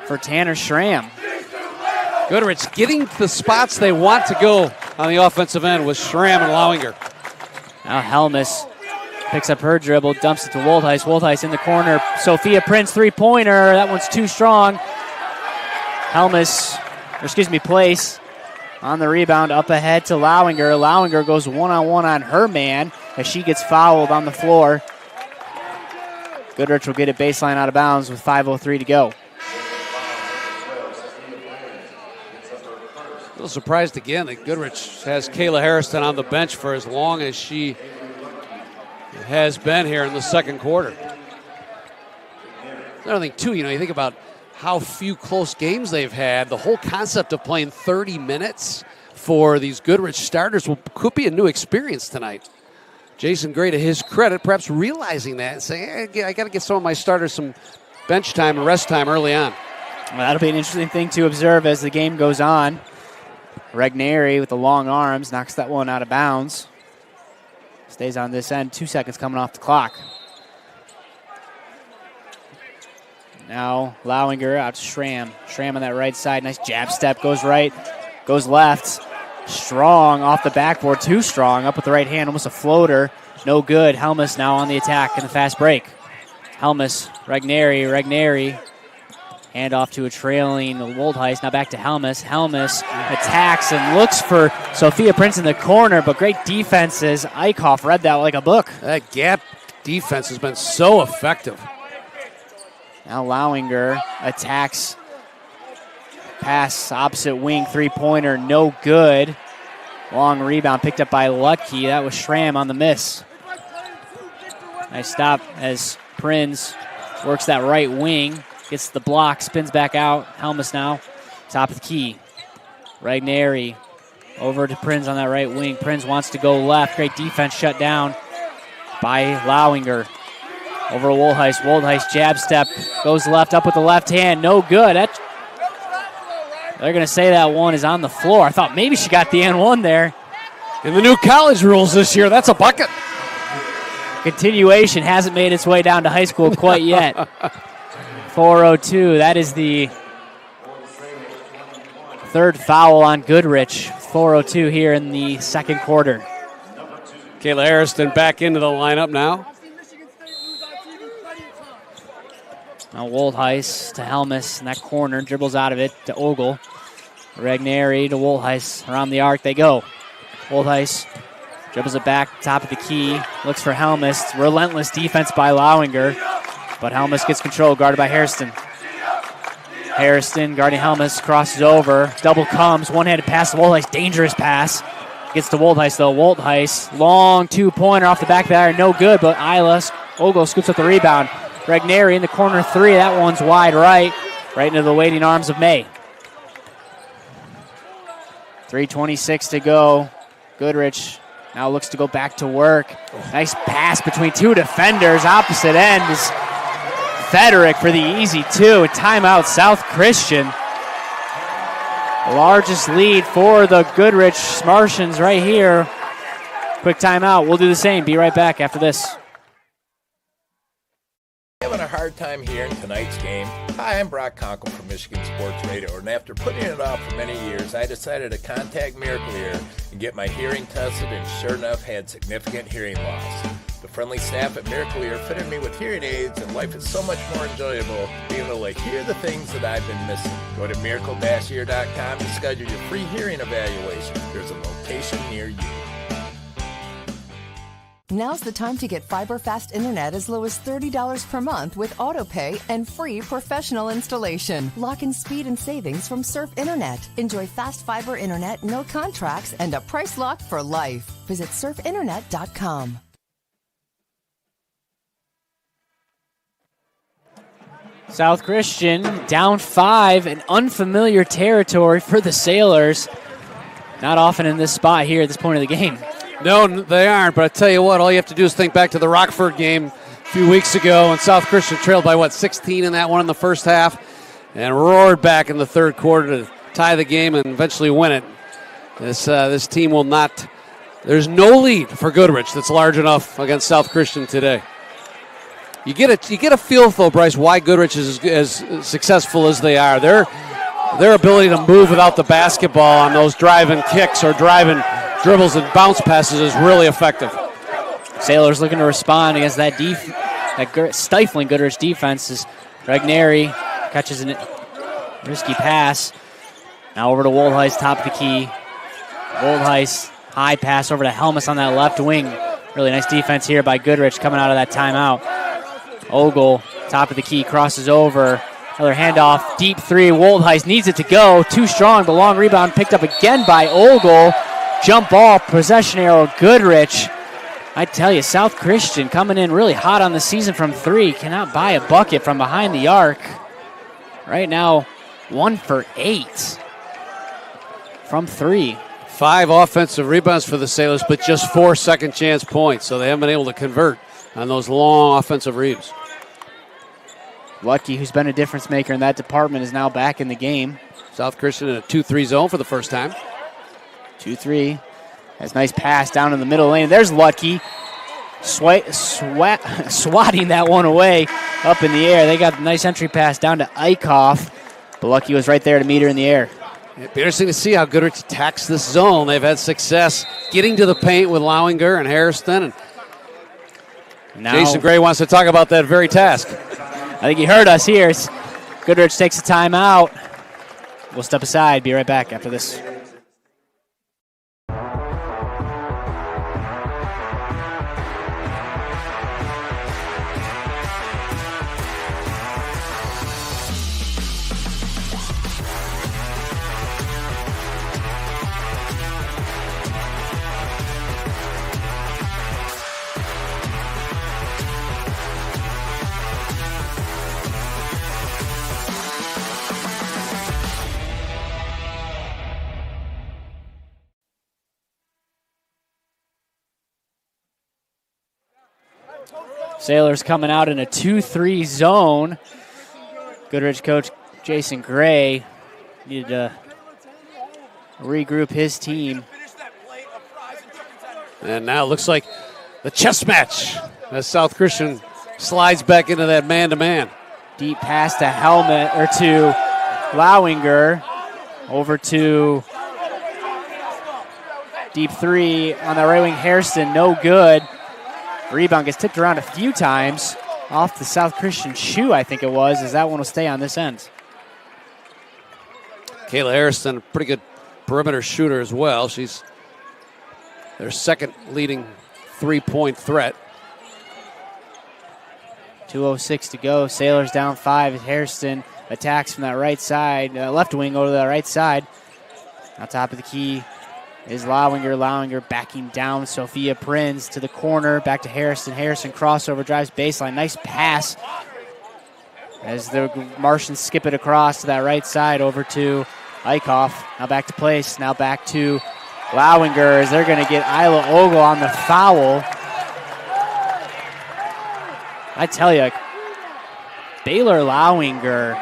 for Tanner Schramm. Goodrich getting to the spots they want to go on the offensive end with Schramm and Lowinger. Now Helmus picks up her dribble, dumps it to Woldheis. Woldheis in the corner. Sophia Prince, three-pointer. That one's too strong. Place on the rebound, up ahead to Lowinger. Lowinger goes one-on-one on her man as she gets fouled on the floor. Goodrich will get it baseline out of bounds with 5:03 to go. A little surprised again that Goodrich has Kayla Harrison on the bench for as long as she has been here in the second quarter. Another thing, too, you think about how few close games they've had. The whole concept of playing 30 minutes for these Goodrich starters could be a new experience tonight. Jason Gray, to his credit, perhaps realizing that and saying, hey, I got to get some of my starters some bench time and rest time early on. Well, that'll be an interesting thing to observe as the game goes on. Regneri with the long arms knocks that one out of bounds. Stays on this end. 2 seconds coming off the clock. Now Lowinger out to Schramm. Schramm on that right side. Nice jab step. Goes right. Goes left. Strong off the backboard. Too strong. Up with the right hand. Almost a floater. No good. Helmus now on the attack in the fast break. Helmus. Regneri. Regneri. Hand off to a trailing Woldheis. Now back to Helmus. Helmus attacks and looks for Sophia Prince in the corner, but great defenses. Eichhoff read that like a book. That gap defense has been so effective. Now Lowinger attacks. Pass opposite wing, three-pointer, no good. Long rebound picked up by Lucky. That was Schramm on the miss. Nice stop as Prinz works that right wing. Gets the block, spins back out. Helmus now, top of the key. Regneri over to Prinz on that right wing. Prinz wants to go left. Great defense shut down by Lowinger. Over to Woldheis. Woldheis jab step. Goes left, up with the left hand. No good. They're going to say that one is on the floor. I thought maybe she got the and one there. In the new college rules this year, that's a bucket. Continuation hasn't made its way down to high school quite yet. 4:02. That is the third foul on Goodrich. 4:02 here in the second quarter. Kayla Harrison back into the lineup now. Now Woldheis to Helmus in that corner. Dribbles out of it to Ogle. Regneri to Woldheis. Around the arc they go. Woldheis dribbles it back, top of the key. Looks for Helmus. Relentless defense by Lowinger. But Helmus gets control, guarded by Hairston. Hairston guarding Helmus, crosses over. Double comes, one-handed pass to Woldheis. Dangerous pass. Gets to Woldheis, though. Woldheis, long two-pointer off the back of the iron. No good, but Ogle scoops up the rebound. Regneri in the corner three. That one's wide right into the waiting arms of May. 3:26 to go. Goodrich now looks to go back to work. Nice pass between two defenders. Opposite end is Federick for the easy two. A timeout, South Christian. Largest lead for the Goodrich Martians right here. Quick timeout. We'll do the same. Be right back after this. Having a hard time hearing tonight's game? Hi, I'm Brock Conkle from Michigan Sports Radio, and after putting it off for many years, I decided to contact Miracle Ear and get my hearing tested, and sure enough, had significant hearing loss. The friendly staff at Miracle Ear fitted me with hearing aids, and life is so much more enjoyable being able to hear the things that I've been missing. Go to miracle-ear.com to schedule your free hearing evaluation. There's a location near you. Now's the time to get fiber fast internet as low as $30 per month with autopay and free professional installation. Lock in speed and savings from Surf Internet. Enjoy fast fiber internet, no contracts, and a price lock for life. Visit surfinternet.com. South Christian down 5 in unfamiliar territory for the Sailors. Not often in this spot here at this point of the game. No, they aren't, but I tell you what, all you have to do is think back to the Rockford game a few weeks ago when South Christian trailed by, 16 in that one in the first half and roared back in the third quarter to tie the game and eventually win it. This team will not, there's no lead for Goodrich that's large enough against South Christian today. You get a feel, though, Bryce, why Goodrich is as successful as they are. Their ability to move without the basketball on those driving kicks or driving dribbles and bounce passes is really effective. Sailors looking to respond against that stifling Goodrich defense as Regneri catches a risky pass. Now over to Woldheist, top of the key. Woldheist, high pass over to Helmus on that left wing. Really nice defense here by Goodrich coming out of that timeout. Ogle, top of the key, crosses over. Another handoff, deep three. Woldheist needs it to go. Too strong, but long rebound picked up again by Ogle. Jump ball, possession arrow, Goodrich. I tell you, South Christian coming in really hot on the season from three. Cannot buy a bucket from behind the arc. Right now, 1 for 8 from three. 5 offensive rebounds for the Sailors, but just 4 second chance points, so they haven't been able to convert on those long offensive reads. Lucky, who's been a difference maker in that department, is now back in the game. South Christian in a 2-3 zone for the first time. 2-3. That's a nice pass down in the middle lane. There's Lucky swatting that one away up in the air. They got a nice entry pass down to Eichhoff, but Lucky was right there to meet her in the air. It'd be interesting to see how Goodrich attacks this zone. They've had success getting to the paint with Lowinger and Harrison. And now, Jason Gray wants to talk about that very task. I think he heard us here. Goodrich takes a timeout. We'll step aside. Be right back after this. Sailors coming out in a 2-3 zone. Goodrich coach Jason Gray needed to regroup his team. And now it looks like the chess match as South Christian slides back into that man-to-man. Deep pass to Helmet or to Lowinger. Over to deep three on the right wing. Hairston, no good. Rebound gets tipped around a few times off the South Christian shoe, I think it was, as that one will stay on this end. Kayla Harrison, a pretty good perimeter shooter as well. She's their second leading three-point threat. 2:06 to go. Sailors down 5. Hairston attacks from that right side, left wing over to the right side. On top of the key is Lowinger. Lowinger backing down. Sophia Prinz to the corner. Back to Harrison. Harrison crossover, drives baseline. Nice pass as the Martians skip it across to that right side over to Eichhoff. Now back to place. Now back to Lowinger as they're going to get Isla Ogle on the foul. I tell you, Baylor Lowinger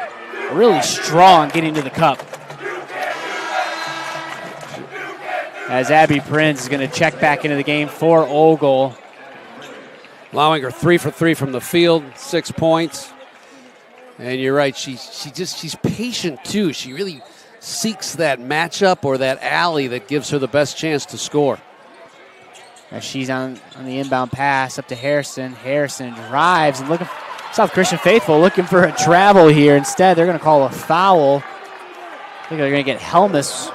really strong getting to the cup. As Abby Prinz is going to check back into the game for Ogle. Lowinger 3 for 3 from the field, 6 points. And you're right, she's patient too. She really seeks that matchup or that alley that gives her the best chance to score. As she's on the inbound pass up to Harrison. Harrison drives and looking. South Christian faithful looking for a travel here. Instead, they're going to call a foul. I think they're going to get Helmus.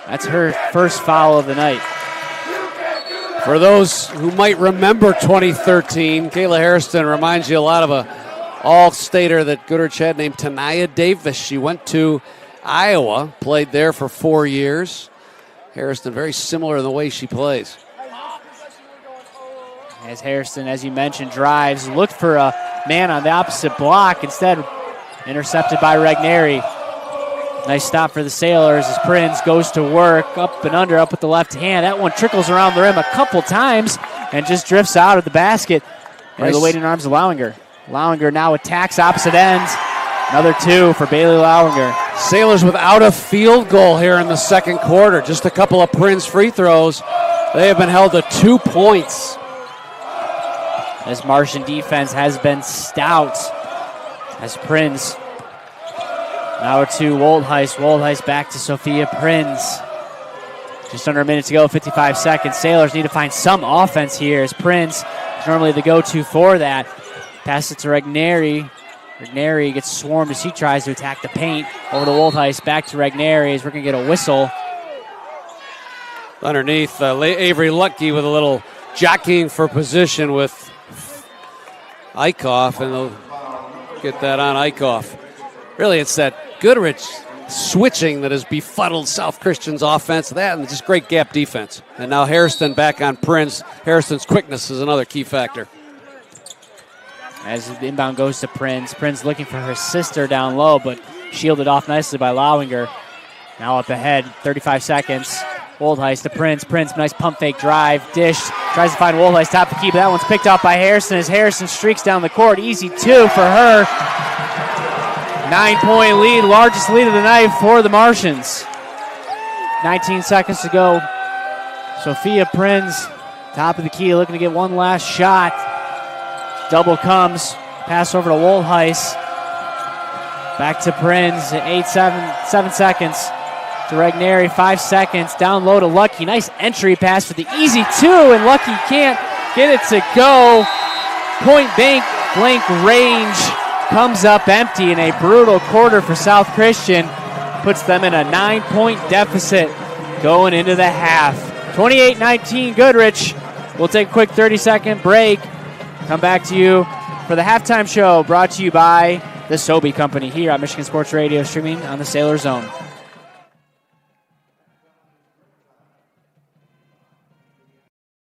That's her first foul of the night. For those who might remember 2013, Kayla Harrison reminds you a lot of a all-stater that Goodrich had named Tanaya Davis. She went to Iowa, played there for 4 years. Harrison very similar in the way she plays. As Harrison, as you mentioned, drives, looked for a man on the opposite block. Instead, intercepted by Regneri. Nice stop for the Sailors as Prinz goes to work, up and under, up with the left hand. That one trickles around the rim a couple times. and just drifts out of the basket. And the waiting arms of Lowinger. Lowinger now attacks opposite end. Another 2 for Bailey Lowinger. Sailors without a field goal here in the second quarter. Just a couple of Prince free throws. They have been held to 2 points. This Martian defense has been stout as Prince. Now to Woldheist. Woldheist back to Sophia Prinz. Just under a minute to go, 55 seconds. Sailors need to find some offense here as Prince is normally the go-to for that. Pass it to Regneri. Regneri gets swarmed as he tries to attack the paint. Over to Woldheist, back to Regneri as we're going to get a whistle. Underneath, Avery Lucky with a little jockeying for position with Eichhoff, and they'll get that on Eichhoff. Really, it's that Goodrich switching that has befuddled South Christian's offense. That and just great gap defense. And now Harrison back on Prince. Harrison's quickness is another key factor. As the inbound goes to Prince. Prince looking for her sister down low, but shielded off nicely by Lowinger. Now up ahead, 35 seconds. Woldheist to Prince. Prince, nice pump fake drive. Dish, tries to find Woldheist top of the key, but that one's picked up by Harrison as Harrison streaks down the court. Easy 2 for her. 9-point lead, largest lead of the night for the Martians. 19 seconds to go. Sophia Prinz, top of the key, looking to get one last shot. Double comes. Pass over to Woldheist. Back to Prinz. 7 seconds. To Regneri. 5 seconds. Down low to Lucky. Nice entry pass for the easy 2, and Lucky can't get it to go. Point blank range comes up empty in a brutal quarter for South Christian. Puts them in a 9-point deficit going into the half. 28-19 Goodrich. We'll take a quick 30-second break. Come back to you for the halftime show brought to you by the Sobey Company here on Michigan Sports Radio, streaming on the Sailor Zone.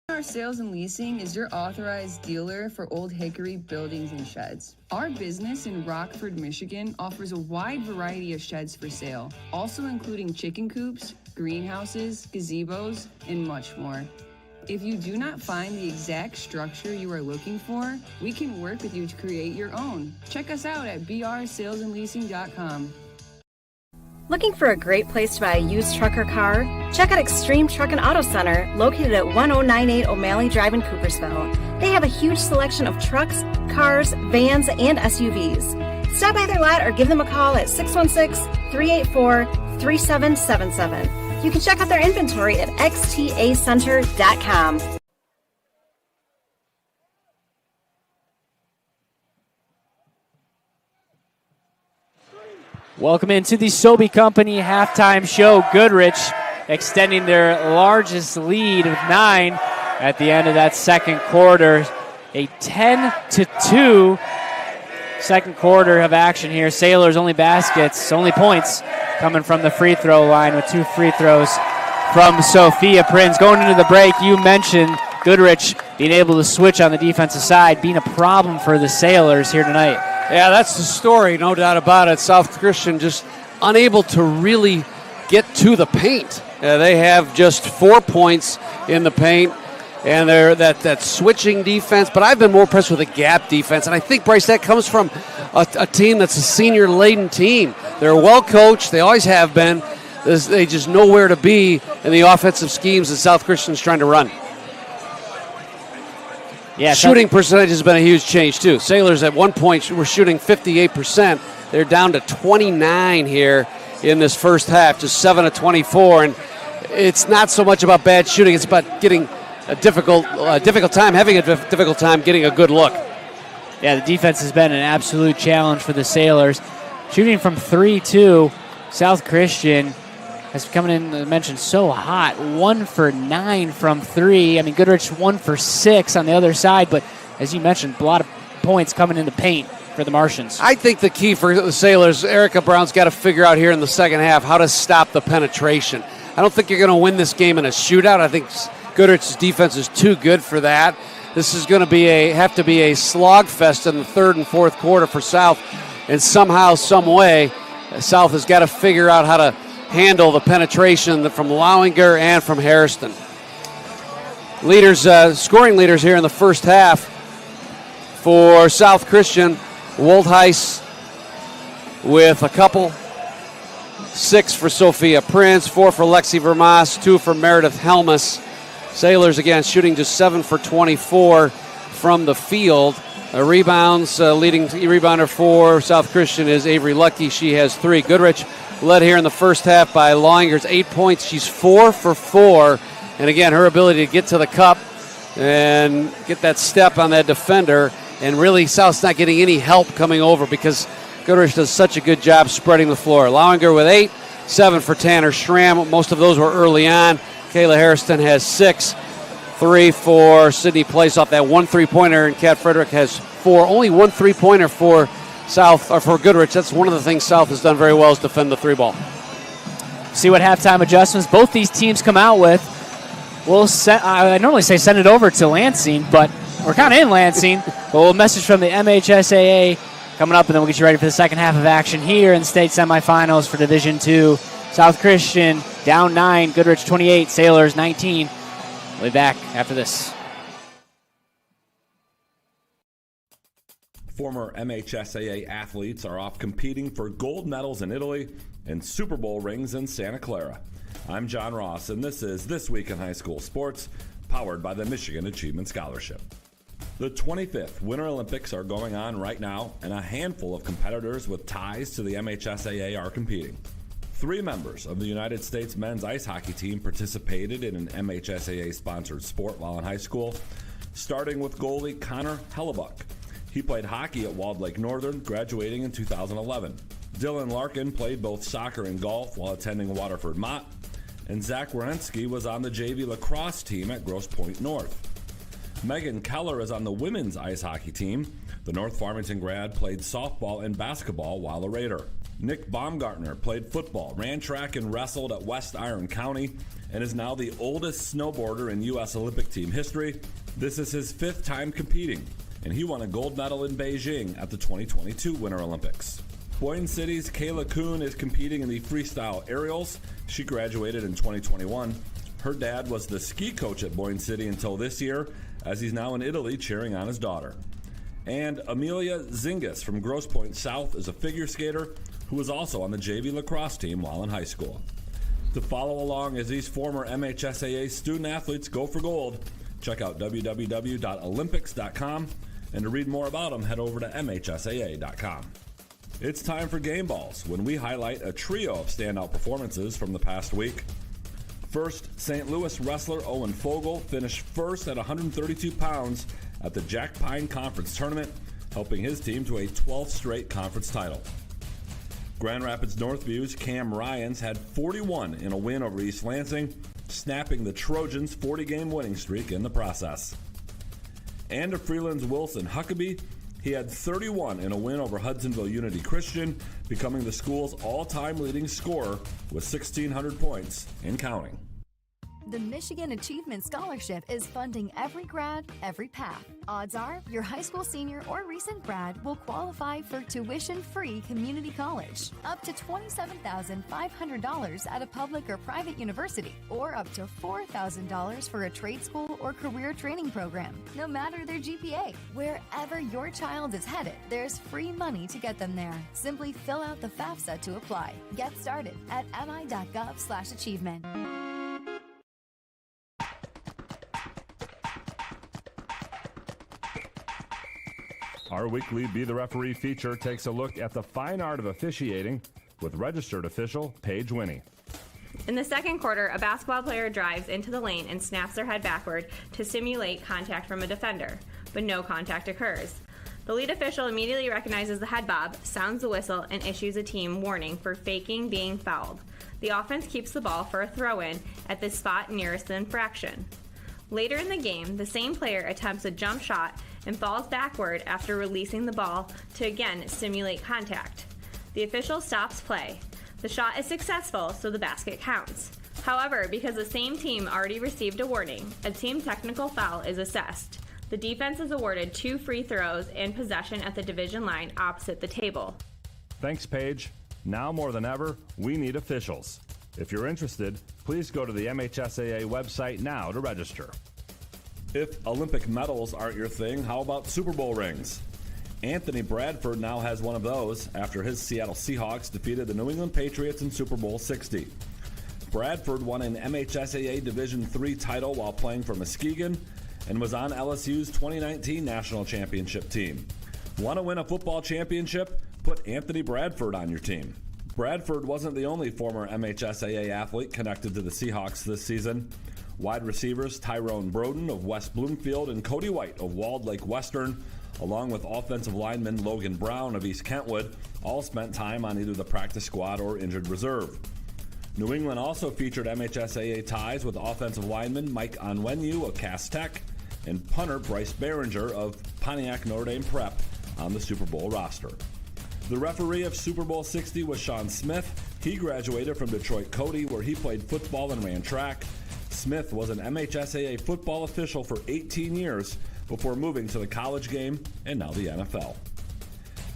Our Sales and Leasing is your authorized dealer for Old Hickory buildings and sheds. Our business in Rockford, Michigan offers a wide variety of sheds for sale, also including chicken coops, greenhouses, gazebos, and much more. If you do not find the exact structure you are looking for, we can work with you to create your own. Check us out at brsalesandleasing.com. Looking for a great place to buy a used truck or car? Check out Extreme Truck and Auto Center, located at 1098 O'Malley Drive in Coopersville. They have a huge selection of trucks, cars, vans, and SUVs. Stop by their lot or give them a call at 616-384-3777. You can check out their inventory at xtacenter.com. Welcome into the Sobey Company halftime show. Goodrich extending their largest lead of 9 at the end of that second quarter. A 10-2 second quarter of action here. Sailors only baskets, only points coming from the free throw line with 2 free throws from Sophia Prinz. Going into the break, you mentioned Goodrich being able to switch on the defensive side, being a problem for the Sailors here tonight. Yeah, that's the story, no doubt about it. South Christian just unable to really get to the paint. They have just 4 points in the paint, and they're that switching defense. But I've been more impressed with the gap defense, and I think, Bryce, that comes from a team that's a senior-laden team. They're well coached. They always have been. They just know where to be in the offensive schemes that South Christian's trying to run. Yeah, shooting percentage has been a huge change, too. Sailors at one point were shooting 58%. They're down to 29 here in this first half, just 7 of 24. And it's not so much about bad shooting. It's about getting a difficult time, having a difficult time getting a good look. Yeah, the defense has been an absolute challenge for the Sailors. Shooting from 3, too. South Christian has come in, I mentioned, so hot. 1 for 9 from 3. I mean, Goodrich 1 for 6 on the other side, but as you mentioned, a lot of points coming in the paint for the Martians. I think the key for the Sailors, Erica Brown's got to figure out here in the second half how to stop the penetration. I don't think you're going to win this game in a shootout. I think Goodrich's defense is too good for that. This is going to have to be a slogfest in the third and fourth quarter for South, and somehow, some way, South has got to figure out how to handle the penetration from Lowinger and from Harrison. Scoring leaders here in the first half for South Christian. Woldheis with a couple. 6 for Sophia Prince, 4 for Lexi Vermas, 2 for Meredith Helmus. Sailors, again, shooting just 7 for 24 from the field. Rebounds, leading rebounder for South Christian is Avery Lucky. She has 3. Goodrich led here in the first half by Lawingers, 8 points. She's 4 for 4. And again, her ability to get to the cup and get that step on that defender. And really, South's not getting any help coming over because Goodrich does such a good job spreading the floor. Lowinger with 8, 7 for Tanner Schramm. Most of those were early on. Kayla Harrison has 6, 3 for Sydney Place off that 1 3-pointer, and Kat Frederick has 4. Only 1 3-pointer for for Goodrich. That's one of the things South has done very well is defend the 3-ball. See what halftime adjustments both these teams come out with. I normally say send it over to Lansing, but we're kind of in Lansing. But we'll message from the MHSAA coming up, and then we'll get you ready for the second half of action here in the state semifinals for Division II. South Christian down 9, Goodrich 28, Sailors 19. We'll be back after this. Former MHSAA athletes are off competing for gold medals in Italy and Super Bowl rings in Santa Clara. I'm John Ross, and this is This Week in High School Sports, powered by the Michigan Achievement Scholarship. The 25th Winter Olympics are going on right now, and a handful of competitors with ties to the MHSAA are competing. 3 members of the United States men's ice hockey team participated in an MHSAA-sponsored sport while in high school, starting with goalie Connor Hellebuck. He played hockey at Walled Lake Northern, graduating in 2011. Dylan Larkin played both soccer and golf while attending Waterford Mott, and Zach Wierenski was on the JV lacrosse team at Grosse Pointe North. Megan Keller is on the women's ice hockey team. The North Farmington grad played softball and basketball while a Raider. Nick Baumgartner played football, ran track, and wrestled at West Iron County, and is now the oldest snowboarder in U.S. Olympic team history. This is his 5th time competing, and he won a gold medal in Beijing at the 2022 Winter Olympics. Boyne City's Kayla Kuhn is competing in the freestyle aerials. She graduated in 2021. Her dad was the ski coach at Boyne City until this year, as he's now in Italy cheering on his daughter. And Amelia Zingis from Grosse Pointe South is a figure skater who was also on the JV lacrosse team while in high school. To follow along as these former MHSAA student athletes go for gold, check out www.olympics.com, and to read more about them, head over to MHSAA.com. It's time for Game Balls, when we highlight a trio of standout performances from the past week. First, St. Louis wrestler Owen Fogel finished first at 132 pounds at the Jack Pine Conference Tournament, helping his team to a 12th straight conference title. Grand Rapids Northview's Cam Ryans had 41 in a win over East Lansing, snapping the Trojans' 40-game winning streak in the process. And to Freeland's Wilson Huckabee, he had 31 in a win over Hudsonville Unity Christian, becoming the school's all-time leading scorer with 1,600 points and counting. The Michigan Achievement Scholarship is funding every grad, every path. Odds are your high school senior or recent grad will qualify for tuition-free community college, up to $27,500 at a public or private university, or up to $4,000 for a trade school or career training program, no matter their GPA. Wherever your child is headed, there's free money to get them there. Simply fill out the FAFSA to apply. Get started at mi.gov/achievement. Our weekly Be the Referee feature takes a look at the fine art of officiating with registered official Paige Winnie. In the second quarter, a basketball player drives into the lane and snaps their head backward to simulate contact from a defender, but no contact occurs. The lead official immediately recognizes the head bob, sounds the whistle, and issues a team warning for faking being fouled. The offense keeps the ball for a throw-in at the spot nearest the infraction. Later in the game, the same player attempts a jump shot and falls backward after releasing the ball to again simulate contact. The official stops play. The shot is successful, so the basket counts. However, because the same team already received a warning, a team technical foul is assessed. The defense is awarded 2 free throws and possession at the division line opposite the table. Thanks, Paige. Now more than ever, we need officials. If you're interested, please go to the MHSAA website now to register. If Olympic medals aren't your thing, how about Super Bowl rings? Anthony Bradford now has one of those after his Seattle Seahawks defeated the New England Patriots in Super Bowl 60. Bradford won an MHSAA Division III title while playing for Muskegon and was on LSU's 2019 national championship team. Want to win a football championship? Put Anthony Bradford on your team. Bradford wasn't the only former MHSAA athlete connected to the Seahawks this season. Wide receivers Tyrone Broden of West Bloomfield and Cody White of Walled Lake Western, along with offensive lineman Logan Brown of East Kentwood, all spent time on either the practice squad or injured reserve. New England also featured MHSAA ties with offensive lineman Mike Onwenu of Cass Tech and punter Bryce Behringer of Pontiac Notre Dame Prep on the Super Bowl roster. The referee of Super Bowl 60 was Sean Smith. He graduated from Detroit Cody, where he played football and ran track. Smith was an MHSAA football official for 18 years before moving to the college game and now the NFL.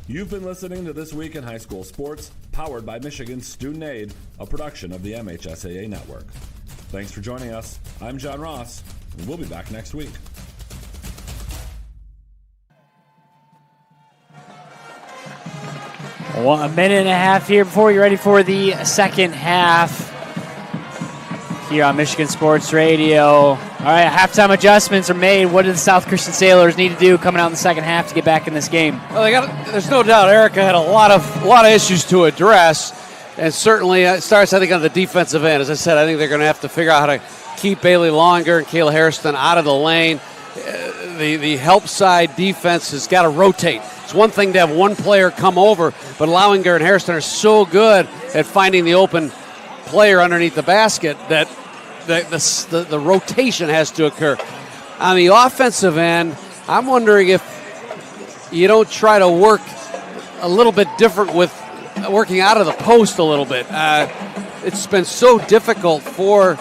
You've been listening to This Week in High School Sports, powered by Michigan Student Aid, a production of the MHSAA Network. Thanks for joining us. I'm John Ross, and we'll be back next week. Well, a minute and a half here before you're ready for the second half here on Michigan Sports Radio. All right, halftime adjustments are made. What do the South Christian Sailors need to do coming out in the second half to get back in this game? Well, there's no doubt Erica had a lot of issues to address, and certainly it starts, I think, on the defensive end. As I said, I think they're going to have to figure out how to keep Bailey Longer and Kayla Harrison out of the lane. The help side defense has got to rotate. It's one thing to have one player come over, but Lowinger and Harrison are so good at finding the open player underneath the basket that the rotation has to occur. On the offensive end, I'm wondering if you don't try to work a little bit different with working out of the post a little bit. It's been so difficult for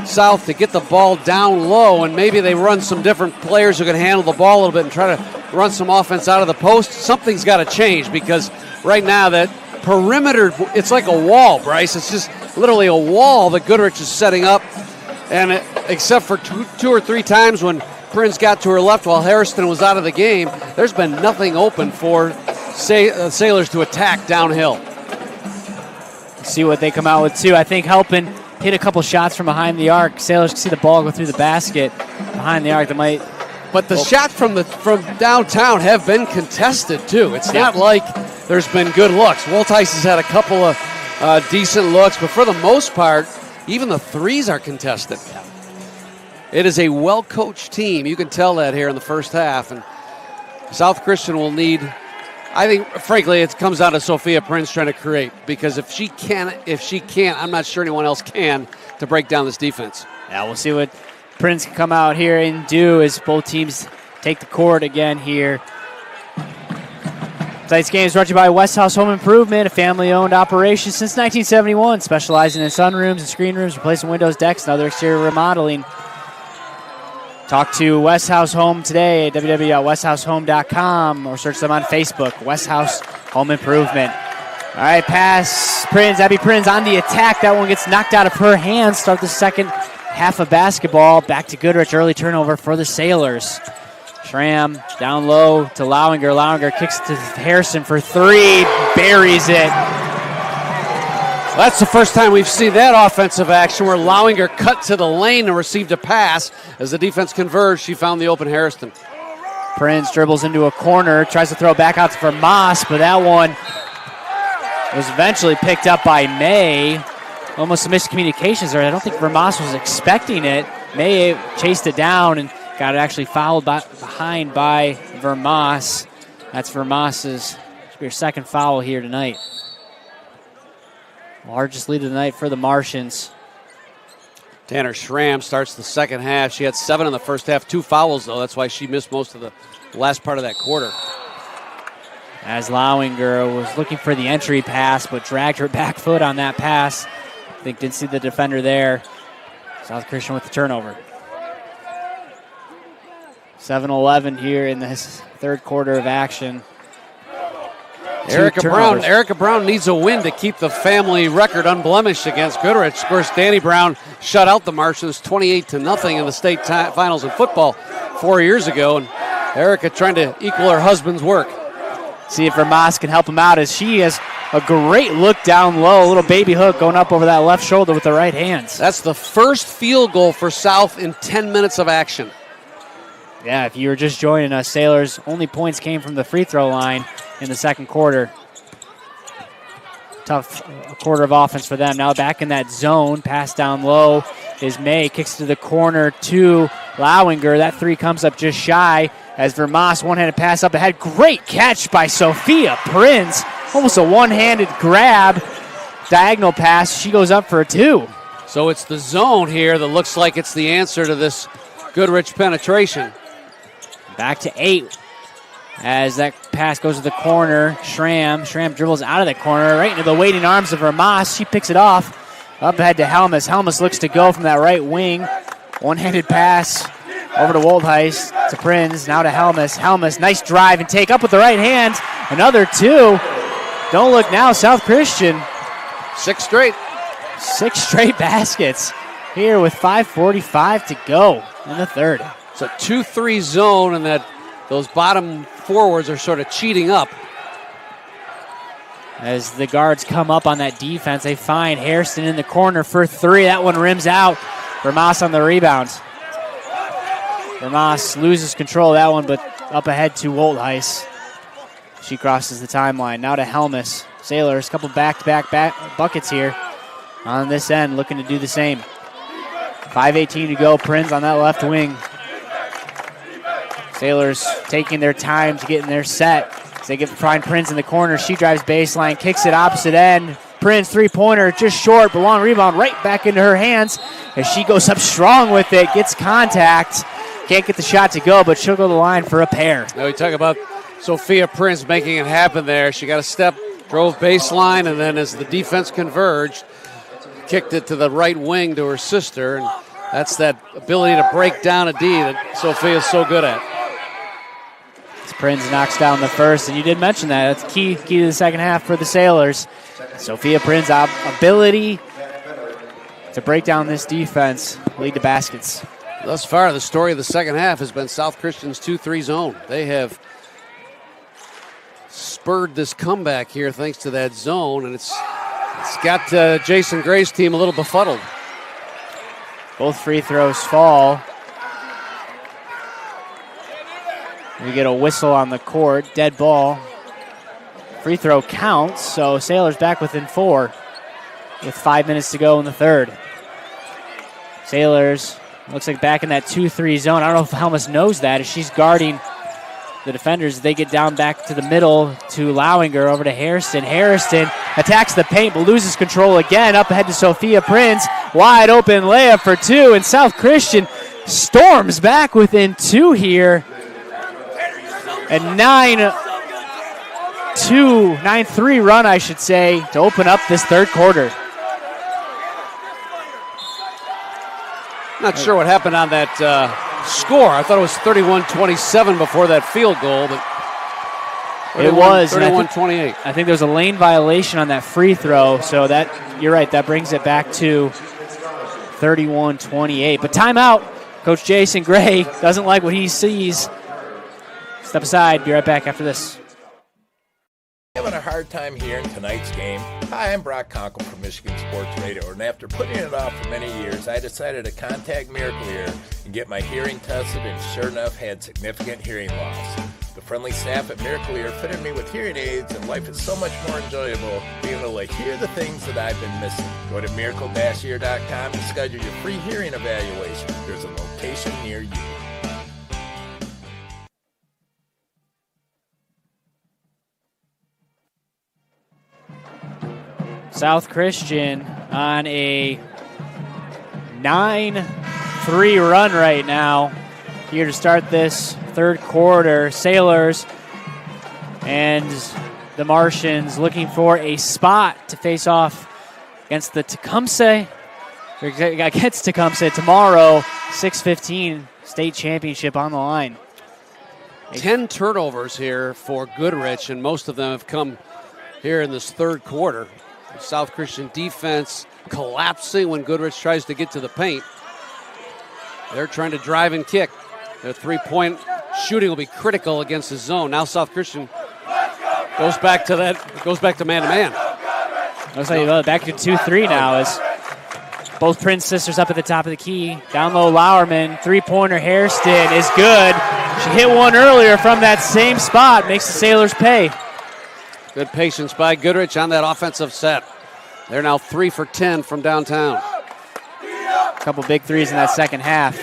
South to get the ball down low, and maybe they run some different players who can handle the ball a little bit and try to run some offense out of the post. Something's got to change, because right now that perimeter, it's like a wall, Bryce. It's just literally a wall that Goodrich is setting up, and except for two or three times when Prince got to her left while Harrison was out of the game, there's been nothing open for Sailors to attack downhill. See what they come out with, too. I think helping hit a couple shots from behind the arc. Sailors can see the ball go through the basket behind the arc. That might. But the shot from downtown have been contested, too. It's not like there's been good looks. Woltice has had a couple of decent looks, but for the most part, even the threes are contested. It is a well-coached team. You can tell that here in the first half. And South Christian will need, I think, frankly, it comes down to Sophia Prince trying to create, because if she can't, I'm not sure anyone else can to break down this defense. Yeah, we'll see what Prince can come out here and do as both teams take the court again here. Tonight's game is brought to you by Westhouse Home Improvement, a family-owned operation since 1971, specializing in sunrooms and screen rooms, replacing windows, decks, and other exterior remodeling. Talk to Westhouse Home today at www.westhousehome.com or search them on Facebook, Westhouse Home Improvement. All right, pass, Prinz, Abby Prinz on the attack. That one gets knocked out of her hands. Start the second half of basketball. Back to Goodrich, early turnover for the Sailors. Schramm down low to Lowinger. Lowinger kicks to Harrison for three, buries it. That's the first time we've seen that offensive action where Lowinger cut to the lane and received a pass. As the defense converged, she found the open Harrison. Prinz dribbles into a corner, tries to throw it back out for Moss, but that one was eventually picked up by May. Almost some miscommunications there. I don't think Vermas was expecting it. May chased it down and got it actually fouled behind by Vermas. That's Vermas's, should be her second foul here tonight. Largest lead of the night for the Martians. Tanner Schramm starts the second half. She had 7 in the first half, 2 fouls, though. That's why she missed most of the last part of that quarter. As Lowinger was looking for the entry pass, but dragged her back foot on that pass. I think didn't see the defender there. South Christian with the turnover. 7-11 here in this third quarter of action. Erica turnovers. Brown needs a win to keep the family record unblemished against Goodrich. Of course, Danny Brown shut out the Martians 28-0 in the state finals in football 4 years ago, and Erica trying to equal her husband's work. See if Vermas can help him out as she has a great look down low, a little baby hook going up over that left shoulder with the right hands. That's the first field goal for South in 10 minutes of action. Yeah, if you were just joining us, Sailors' only points came from the free throw line in the second quarter. Tough quarter of offense for them. Now back in that zone, pass down low is May, kicks to the corner to Lowinger. That three comes up just shy as Vermas one-handed pass up ahead. Great catch by Sophia Prince. Almost a one-handed grab, diagonal pass. She goes up for a two. So it's the zone here that looks like it's the answer to this Goodrich penetration. Back to 8 as that pass goes to the corner. Schramm dribbles out of the corner right into the waiting arms of Vermas. She picks it off. Up ahead to Helmus. Helmus looks to go from that right wing. One-handed pass over to Woldheist, to Prinz, now to Helmus. Helmus, nice drive and take up with the right hand. Another two. Don't look now, South Christian. 6 straight. 6 straight baskets here with 5:45 to go in the third. It's a 2-3 zone, and those bottom forwards are sort of cheating up. As the guards come up on that defense, they find Hairston in the corner for 3. That one rims out. Vermas on the rebound. Vermas loses control of that one, but up ahead to Woldheist. She crosses the timeline. Now to Helmus. Sailors, a couple back-to-back buckets here on this end, looking to do the same. 5:18 to go. Prinz on that left wing. Sailors taking their time to get in their set. As they find Prinz in the corner. She drives baseline, kicks it opposite end. Prinz, three-pointer, just short, but long rebound right back into her hands. As she goes up strong with it, gets contact. Can't get the shot to go, but she'll go to the line for a pair. Now we talk about Sophia Prinz making it happen there. She got a step, drove baseline, and then as the defense converged, kicked it to the right wing to her sister. And that's that ability to break down a D that Sophia's so good at. Prinz knocks down the first, and you did mention that. That's key to the second half for the Sailors. Sophia Prinz ability to break down this defense, lead to baskets. Thus far, the story of the second half has been South Christian's 2-3 zone. They have spurred this comeback here thanks to that zone, and it's got Jason Gray's team a little befuddled. Both free throws fall. We get a whistle on the court, dead ball. Free throw counts, so Sailors back within 4 with 5 minutes to go in the third. Sailors, looks like back in that 2-3 zone. I don't know if Helmus knows that as she's guarding the defenders. They get down back to the middle to Lowinger, over to Hairston. Hairston attacks the paint but loses control again. Up ahead to Sophia Prinz. Wide open layup for 2, and South Christian storms back within 2 here. A 9-3 run, I should say, to open up this third quarter. Not sure what happened on that score. I thought it was 31-27 before that field goal, but it was 31-28. I think there was a lane violation on that free throw, so that you're right. That brings it back to 31-28. But timeout. Coach Jason Gray doesn't like what he sees. Step aside. Be right back after this. Having a hard time hearing tonight's game? Hi, I'm Brock Conkle from Michigan Sports Radio, and after putting it off for many years, I decided to contact Miracle Ear and get my hearing tested, and sure enough, had significant hearing loss. The friendly staff at Miracle Ear fitted me with hearing aids, and life is so much more enjoyable being able to hear the things that I've been missing. Go to miracle-ear.com to schedule your free hearing evaluation. There's a location near you. South Christian on a 9-3 run right now here to start this third quarter. Sailors and the Martians looking for a spot to face off against Tecumseh tomorrow. 6:15 state championship on the line. 10 turnovers here for Goodrich, and most of them have come here in this third quarter. South Christian defense collapsing when Goodrich tries to get to the paint. They're trying to drive and kick. Their three-point shooting will be critical against the zone. Now South Christian goes back to man-to-man. Looks like back to 2-3 now as both Prince sisters up at the top of the key. Down low, Lauerman. Three-pointer, Hairston is good. She hit one earlier from that same spot. Makes the Sailors pay. Good patience by Goodrich on that offensive set. They're now 3 for 10 from downtown. A couple big threes in that second half.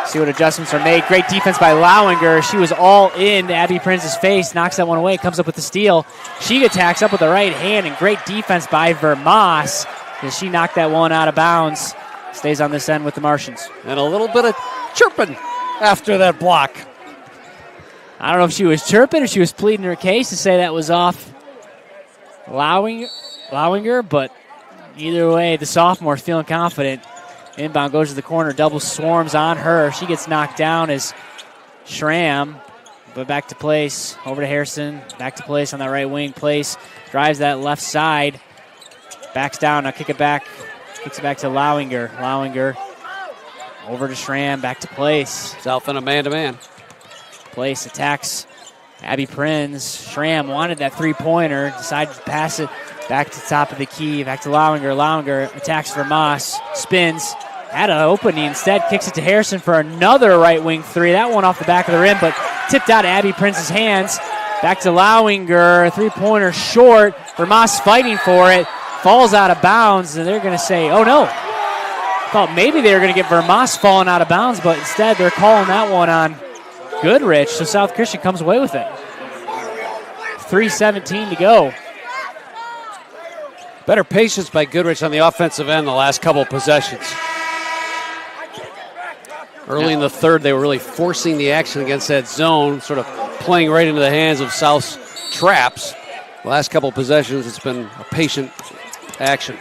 See what adjustments are made. Great defense by Lauinger. She was all in Abby Prince's face. Knocks that one away. Comes up with the steal. She attacks up with the right hand, and great defense by Vermas as she knocked that one out of bounds. Stays on this end with the Martians. And a little bit of chirping after that block. I don't know if she was chirping or she was pleading her case to say that was off Lauinger, but either way, the sophomore feeling confident. Inbound goes to the corner, double swarms on her. She gets knocked down as Schramm, but back to place, over to Harrison, back to place on that right wing. Place drives that left side, backs down, now kicks it back to Lauinger. Lauinger over to Schramm, back to place. South in a man-to-man. Place attacks Abby Prinz. Schramm wanted that three-pointer, decided to pass it back to the top of the key, back to Lauinger. Lauinger attacks Vermas, spins, had an opening, instead kicks it to Harrison for another right wing three. That one off the back of the rim, but tipped out of Abby Prince's hands. Back to Lauinger, three-pointer short. Vermas fighting for it, falls out of bounds, and they're going to say, oh no. Thought maybe they were going to get Vermas falling out of bounds, but instead they're calling that one on Goodrich, so South Christian comes away with it. 3:17 to go. Better patience by Goodrich on the offensive end the last couple of possessions. Early in the third, they were really forcing the action against that zone, sort of playing right into the hands of South's traps. The last couple of possessions, it's been a patient action.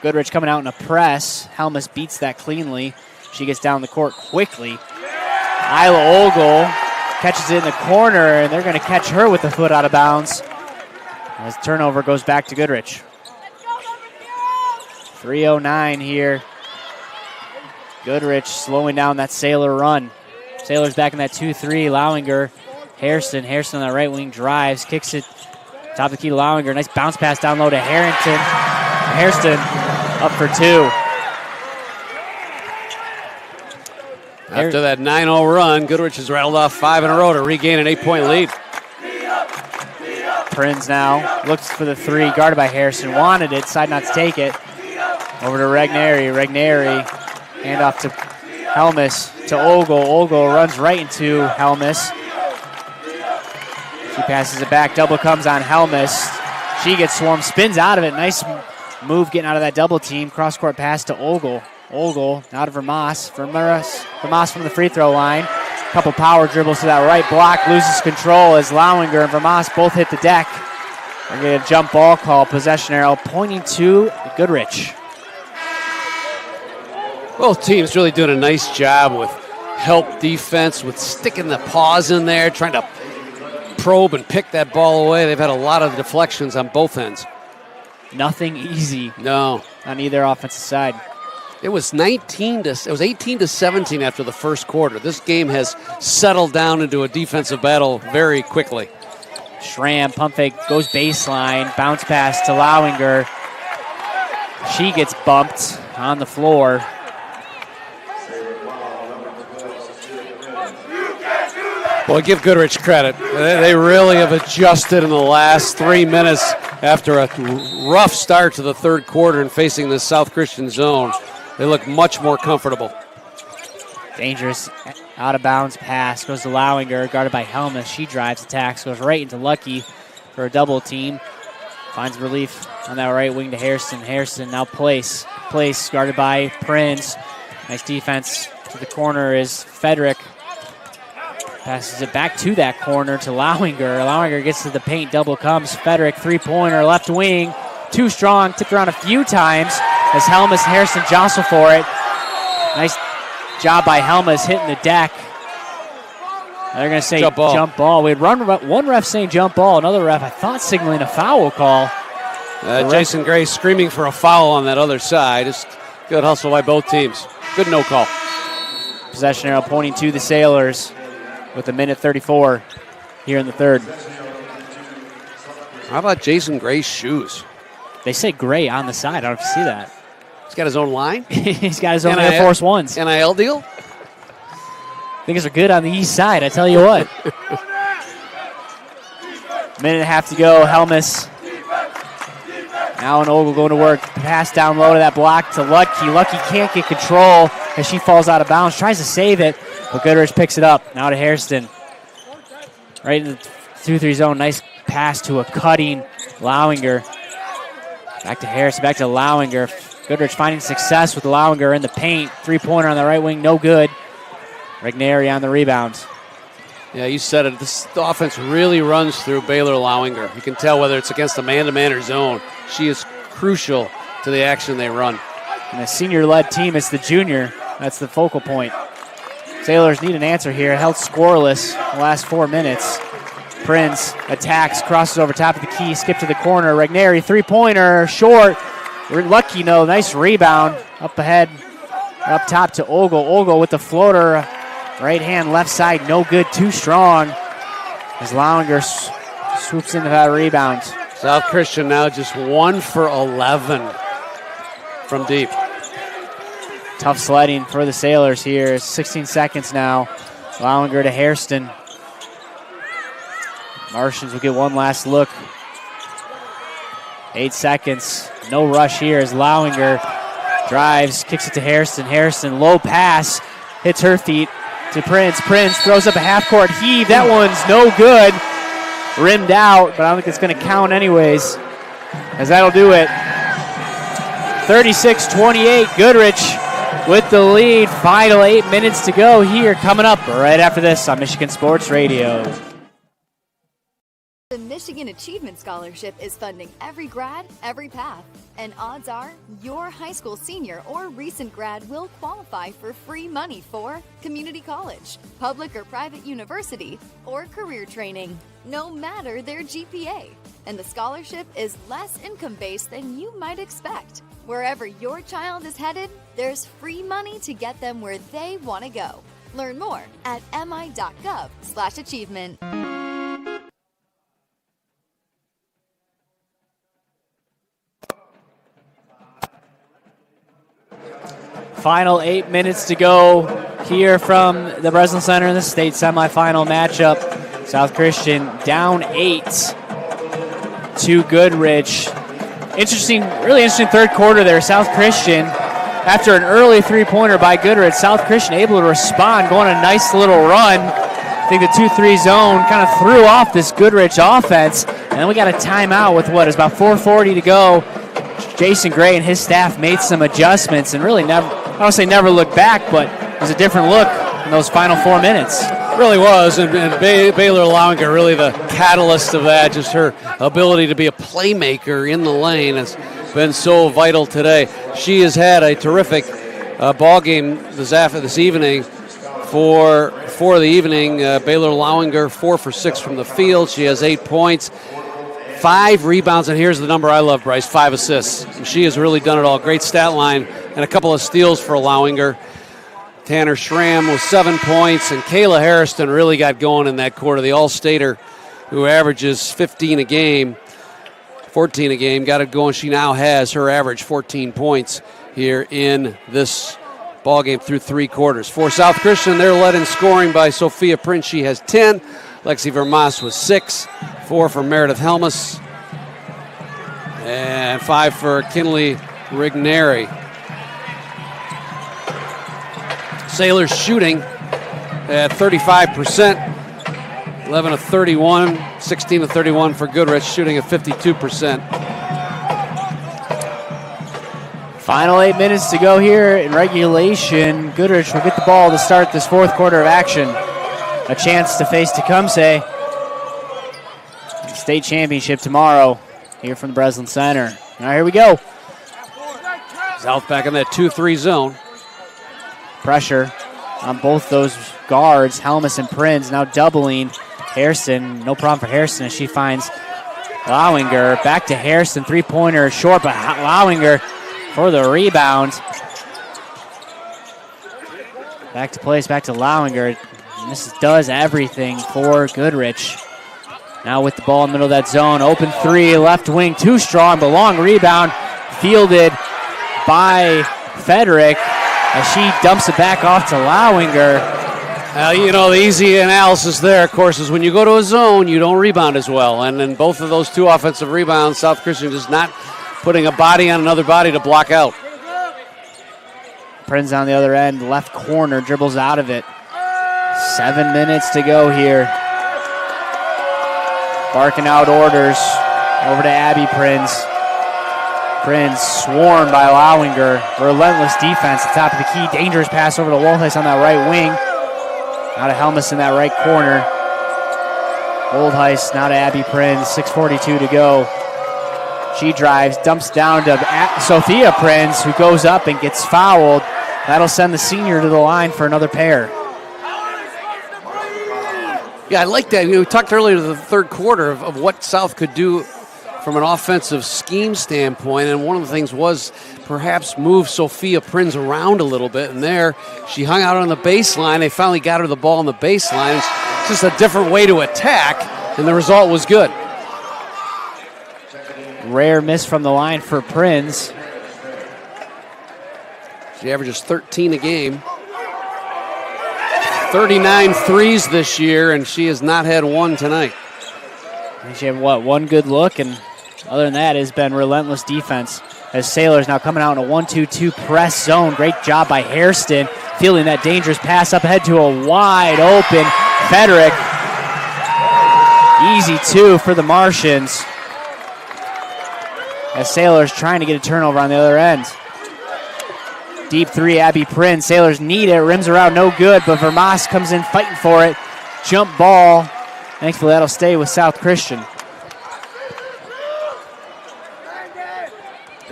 Goodrich coming out in a press. Helmus beats that cleanly. She gets down the court quickly. Isla Ogle catches it in the corner, and they're going to catch her with the foot out of bounds. As turnover goes back to Goodrich. 3:09 here. Goodrich slowing down that Sailor run. Sailor's back in that 2-3. Lauinger, Harrison on the right wing drives, kicks it top of the key to Lauinger. Nice bounce pass down low to Harrington. Hairston up for two. After that 9-0 run, Goodrich has rattled off 5 in a row to regain an 8-point lead. Prinz now looks for the three, guarded by Harrison. Wanted it, decided not to take it. Over to Regneri. Regneri, handoff to Helmus, to Ogle. Ogle runs right into Helmus. She passes it back. Double comes on Helmus. She gets swarmed, spins out of it. Nice move getting out of that double team. Cross-court pass to Ogle. Ogle, now to Vermas. Vermas from the free throw line. Couple power dribbles to that right block. Loses control as Lauinger and Vermas both hit the deck. We're going to jump ball call. Possession arrow pointing to Goodrich. Both teams really doing a nice job with help defense, with sticking the paws in there, trying to probe and pick that ball away. They've had a lot of deflections on both ends. Nothing easy. No. On either offensive side. It was 18 to 17 after the first quarter. This game has settled down into a defensive battle very quickly. Schramm, pump fake, goes baseline, bounce pass to Lauinger. She gets bumped on the floor. Well, give Goodrich credit. They really have adjusted in the last 3 minutes after a rough start to the third quarter and facing the South Christian zone. They look much more comfortable. Dangerous out of bounds pass goes to Lauinger, guarded by Helmus. She drives, attacks, goes right into Lucky for a double team. Finds relief on that right wing to Harrison. Harrison now Place guarded by Prinz. Nice defense to the corner is Federick. Passes it back to that corner to Lauinger. Lauinger gets to the paint, double comes. Federick, three-pointer, left wing. Too strong, tipped around a few times as Helmus and Harrison jostle for it. Nice job by Helmus hitting the deck. They're going to say jump ball. We had one ref saying jump ball, another ref, I thought, signaling a foul call. Jason Gray screaming for a foul on that other side. Just good hustle by both teams. Good no call. Possession arrow pointing to the Sailors with 1:34 here in the third. How about Jason Gray's shoes? They say Gray on the side. I don't know if you see that. He's got his own line? He's got his own Air Force Ones. NIL deal? Things are good on the east side, I tell you what. Minute and a half to go. Helmus. Now an Ogle going to work. Pass down low to that block to Lucky. Lucky can't get control as she falls out of bounds. Tries to save it, but Goodrich picks it up. Now to Hairston. Right in the 2-3 zone. Nice pass to a cutting Lowinger. Back to Harrison, back to Lowinger. Goodrich finding success with Lowinger in the paint. Three-pointer on the right wing, no good. Regneri on the rebound. Yeah, you said it. The offense really runs through Baylor Lowinger. You can tell whether it's against a man-to-man or zone. She is crucial to the action they run. And a senior-led team, it's the junior. That's the focal point. Sailors need an answer here. Held scoreless the last 4 minutes. Prince attacks, crosses over top of the key, skip to the corner. Regneri, three-pointer, short. We're lucky, no. Nice rebound. Up ahead, up top to Ogle. Ogle with the floater. Right hand, left side, no good, too strong. As Lowinger swoops into that rebound. South Christian now just 1 for 11 from deep. Tough sledding for the Sailors here. 16 seconds now. Lowinger to Hairston. Martians will get one last look. 8 seconds. No rush here as Lowinger drives, kicks it to Hairston. Hairston, low pass, hits her feet to Prince. Prince throws up a half-court heave. That one's no good. Rimmed out, but I don't think it's going to count anyways, as that'll do it. 36-28, Goodrich with the lead. Final 8 minutes to go here. Coming up right after this on Michigan Sports Radio. The Michigan Achievement Scholarship is funding every grad, every path. And odds are your high school senior or recent grad will qualify for free money for community college, public or private university, or career training, no matter their GPA. And the scholarship is less income-based than you might expect. Wherever your child is headed, there's free money to get them where they want to go. Learn more at mi.gov/achievement. Final 8 minutes to go here from the Breslin Center in the state semifinal matchup. South Christian down 8 to Goodrich. Really interesting third quarter there. South Christian, after an early three-pointer by Goodrich, South Christian able to respond, going on a nice little run. I think the 2-3 zone kind of threw off this Goodrich offense. And then we got a timeout with what is about 4:40 to go. Jason Gray and his staff made some adjustments and really never, I don't say never look back, but it was a different look in those final 4 minutes. Really was, and Baylor Lowinger really the catalyst of that. Just her ability to be a playmaker in the lane has been so vital today. She has had a terrific ball game this evening. For the evening, Baylor Lowinger 4 for 6 from the field. She has 8 points. 5 rebounds, and here's the number I love, Bryce, 5 assists. She has really done it all. Great stat line, and a couple of steals for Lowinger. Tanner Schramm with 7 points, and Kayla Harrison really got going in that quarter. The All-Stater, who averages 14 a game, got it going. She now has her average 14 points here in this ball game through 3 quarters. For South Christian, they're led in scoring by Sophia Prince. She has 10. Lexi Vermas with 6, 4 for Meredith Helmus, and 5 for Kinley Rigneri. Sailors shooting at 35%, 11 of 31, 16 of 31 for Goodrich, shooting at 52%. Final 8 minutes to go here in regulation. Goodrich will get the ball to start this fourth quarter of action. A chance to face Tecumseh. State championship tomorrow here from the Breslin Center. All right, here we go. South back in that 2-3 zone. Pressure on both those guards, Helmus and Prinz, now doubling Hairston. No problem for Hairston as she finds Lowinger. Back to Hairston, three-pointer short, but Lowinger for the rebound. Back to place, back to Lowinger. And this does everything for Goodrich. Now with the ball in the middle of that zone. Open three, left wing, too strong, but long rebound. Fielded by Frederick as she dumps it back off to Lowinger. The easy analysis there, of course, is when you go to a zone, you don't rebound as well. And in both of those two offensive rebounds, South Christian is not putting a body on another body to block out. Prinz on the other end, left corner, dribbles out of it. 7 minutes to go here. Barking out orders over to Abby Prinz. Prinz swarmed by Lowinger. Relentless defense at the top of the key. Dangerous pass over to Woldheis on that right wing. Now to Helmus in that right corner. Woldheis now to Abby Prinz. 6:42 to go. She drives, dumps down to Sophia Prinz, who goes up and gets fouled. That'll send the senior to the line for another pair. Yeah, I like that. We talked earlier in the third quarter of what South could do from an offensive scheme standpoint, and one of the things was perhaps move Sophia Prinz around a little bit, and there she hung out on the baseline. They finally got her the ball on the baseline. It's just a different way to attack, and the result was good. Rare miss from the line for Prinz. She averages 13 a game. 39 threes this year, and she has not had one tonight. And she had, one good look, and other than that, has been relentless defense. As Sailors now coming out in a 1-2-2 press zone. Great job by Hairston, fielding that dangerous pass up ahead to a wide open Frederick. Easy two for the Martians. As Sailors trying to get a turnover on the other end. Deep three, Abby Prinz. Sailors need it. Rims around, no good, but Vermas comes in fighting for it. Jump ball. Thankfully, that'll stay with South Christian.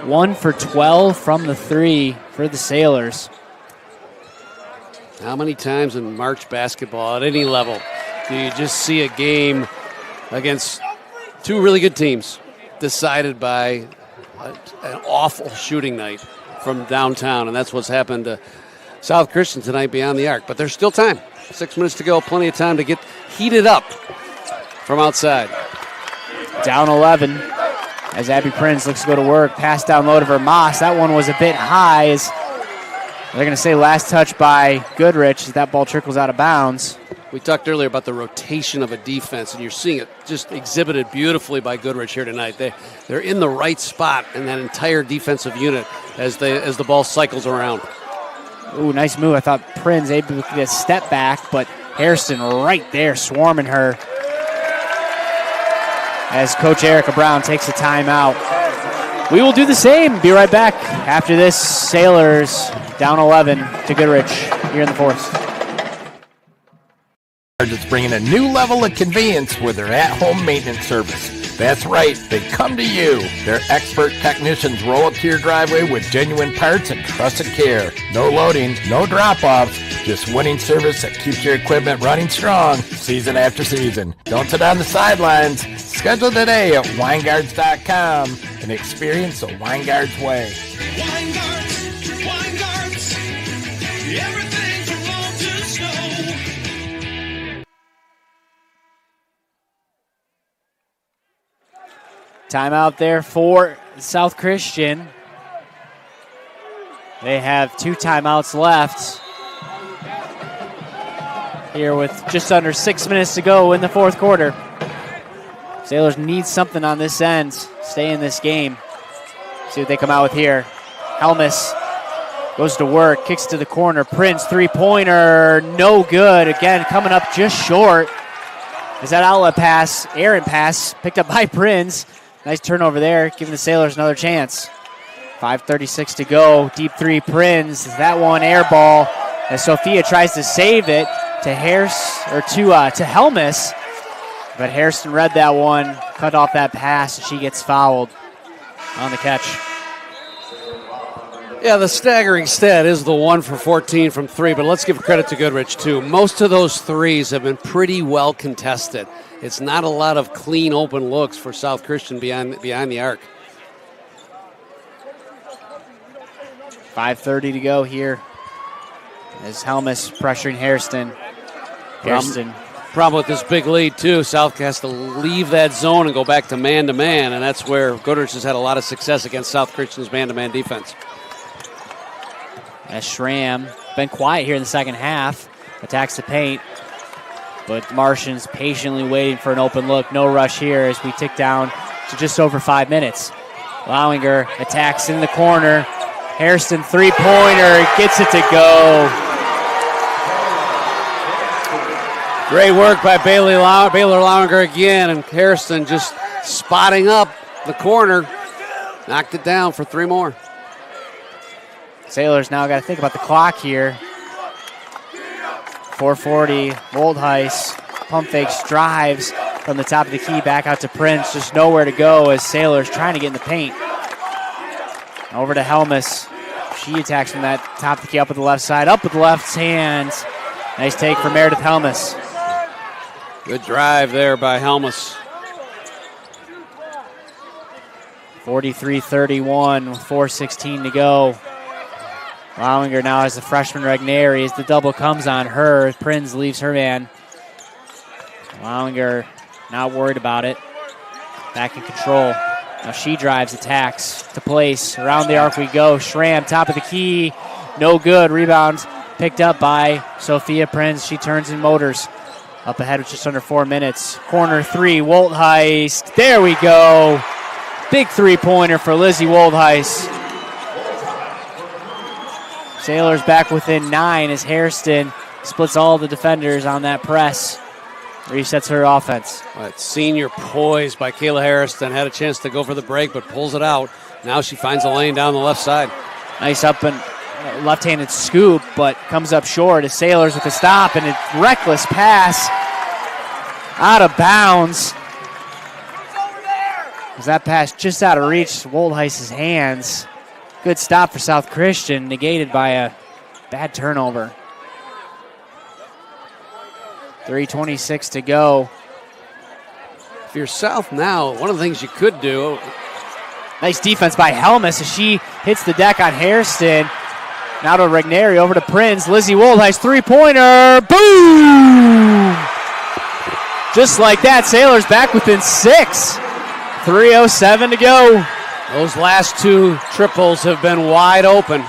1 for 12 from the three for the Sailors. How many times in March basketball at any level do you just see a game against two really good teams decided by an awful shooting night from downtown? And that's what's happened to South Christian tonight beyond the arc. But there's still time. 6 minutes to go. Plenty of time to get heated up from outside. Down 11 as Abby Prinz looks to go to work. Pass down low to Vermas. That one was a bit high. As they're going to say last touch by Goodrich as that ball trickles out of bounds. We talked earlier about the rotation of a defense, and you're seeing it just exhibited beautifully by Goodrich here tonight. They're in the right spot in that entire defensive unit as the ball cycles around. Ooh, nice move. I thought Prinz able to get a step back, but Hairston right there swarming her. As Coach Erica Brown takes a timeout. We will do the same. Be right back after this. Sailors down 11 to Goodrich here in the fourth. It's bringing a new level of convenience with their at-home maintenance service. That's right, they come to you. Their expert technicians roll up to your driveway with genuine parts and trusted care. No loading, no drop-offs, just winning service that keeps your equipment running strong season after season. Don't sit on the sidelines. Schedule today at Weingarts.com and experience the Weingarts way. Weingarts, everything from lawn to snow. Timeout there for South Christian. They have 2 timeouts left here with just under 6 minutes to go in the fourth quarter. Sailors need something on this end. Stay in this game. See what they come out with here. Helmus goes to work, kicks to the corner. Prinz, three-pointer, no good. Again, coming up just short. Is that outlet pass, errant pass, picked up by Prinz. Nice turnover there, giving the Sailors another chance. 5:36 to go. Deep three, Prinz. That one air ball as Sophia tries to save it to Helmus. But Hairston read that one, cut off that pass, and she gets fouled on the catch. Yeah, the staggering stat is the 1 for 14 from 3, but let's give credit to Goodrich, too. Most of those threes have been pretty well contested. It's not a lot of clean, open looks for South Christian behind the arc. 5:30 to go here as Helmus pressuring Hairston. Problem with this big lead, too. South has to leave that zone and go back to man-to-man, and that's where Goodrich has had a lot of success against South Christian's man-to-man defense. As Schramm, been quiet here in the second half, attacks the paint, but Martians patiently waiting for an open look. No rush here as we tick down to just over 5 minutes. Lowinger attacks in the corner. Hairston three-pointer, gets it to go. Great work by Baylor Lowinger again, and Hairston just spotting up the corner. Knocked it down for 3 more. Sailors now got to think about the clock here. 4:40, Woldheis pump fakes, drives from the top of the key back out to Prince. Just nowhere to go as Sailors trying to get in the paint. Over to Helmus. She attacks from that top of the key up with the left side, up with the left hand. Nice take from Meredith Helmus. Good drive there by Helmus. 43-31 with 4:16 to go. Lowinger now has the freshman Regneri as the double comes on her. Prinz leaves her man. Lowinger not worried about it. Back in control. Now she drives, attacks to place. Around the arc we go. Schramm, top of the key. No good. Rebound picked up by Sophia Prinz. She turns and motors. Up ahead with just under 4 minutes. Corner three, Woldheis. There we go. Big three-pointer for Lizzie Woldheis. Sailors back within 9 as Hairston splits all the defenders on that press. Resets her offense. Right, senior poise by Kayla Hairston. Had a chance to go for the break, but pulls it out. Now she finds a lane down the left side. Nice up and left-handed scoop, but comes up short as Sailors with a stop and a reckless pass out of bounds. Was that pass just out of reach? Woldheis's hands. Good stop for South Christian, negated by a bad turnover. 3:26 to go. If you're South now, one of the things you could do. Nice defense by Helmus as she hits the deck on Hairston. Now to Regneri, over to Prinz. Lizzie Woldheis, three-pointer. Boom! Just like that, Sailors back within 6. 3:07 to go. Those last 2 triples have been wide open.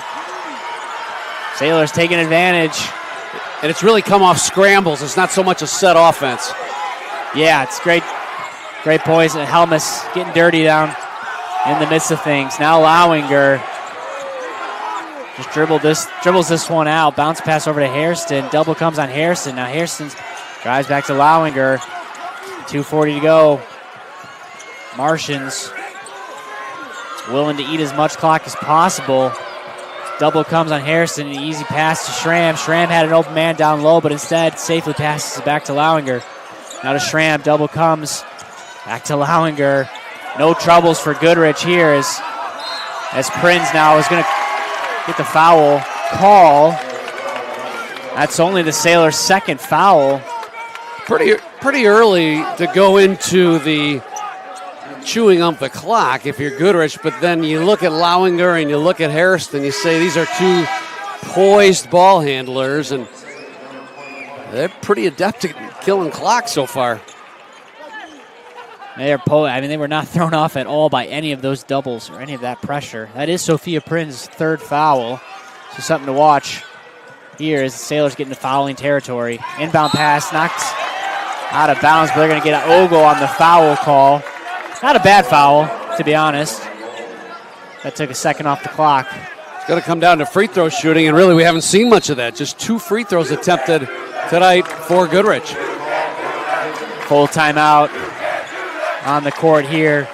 Sailors taking advantage. And it's really come off scrambles. It's not so much a set offense. Yeah, it's great poise. And Helmus getting dirty down in the midst of things. Now Lowinger just dribbles this one out. Bounce pass over to Hairston. Double comes on Hairston. Now Hairston drives back to Lowinger. 2:40 to go. Martians willing to eat as much clock as possible. Double comes on Hairston. An easy pass to Schramm. Schramm had an open man down low, but instead safely passes it back to Lowinger. Now to Schramm. Double comes back to Lowinger. No troubles for Goodrich here as Prinz now is going to get the foul call. That's only the Sailors' second foul. Pretty early to go into the chewing up the clock if you're Goodrich, but then you look at Lowinger and you look at Hairston, you say these are 2 poised ball handlers, and they're pretty adept at killing clock so far. They were not thrown off at all by any of those doubles or any of that pressure. That is Sophia Prinz's 3rd foul, so something to watch here as the Sailors get into fouling territory. Inbound pass knocked out of bounds, but they're going to get an Ogle on the foul call. Not a bad foul, to be honest. That took a second off the clock. It's going to come down to free throw shooting, and really we haven't seen much of that. Just 2 free throws attempted tonight for Goodrich. Full timeout on the court here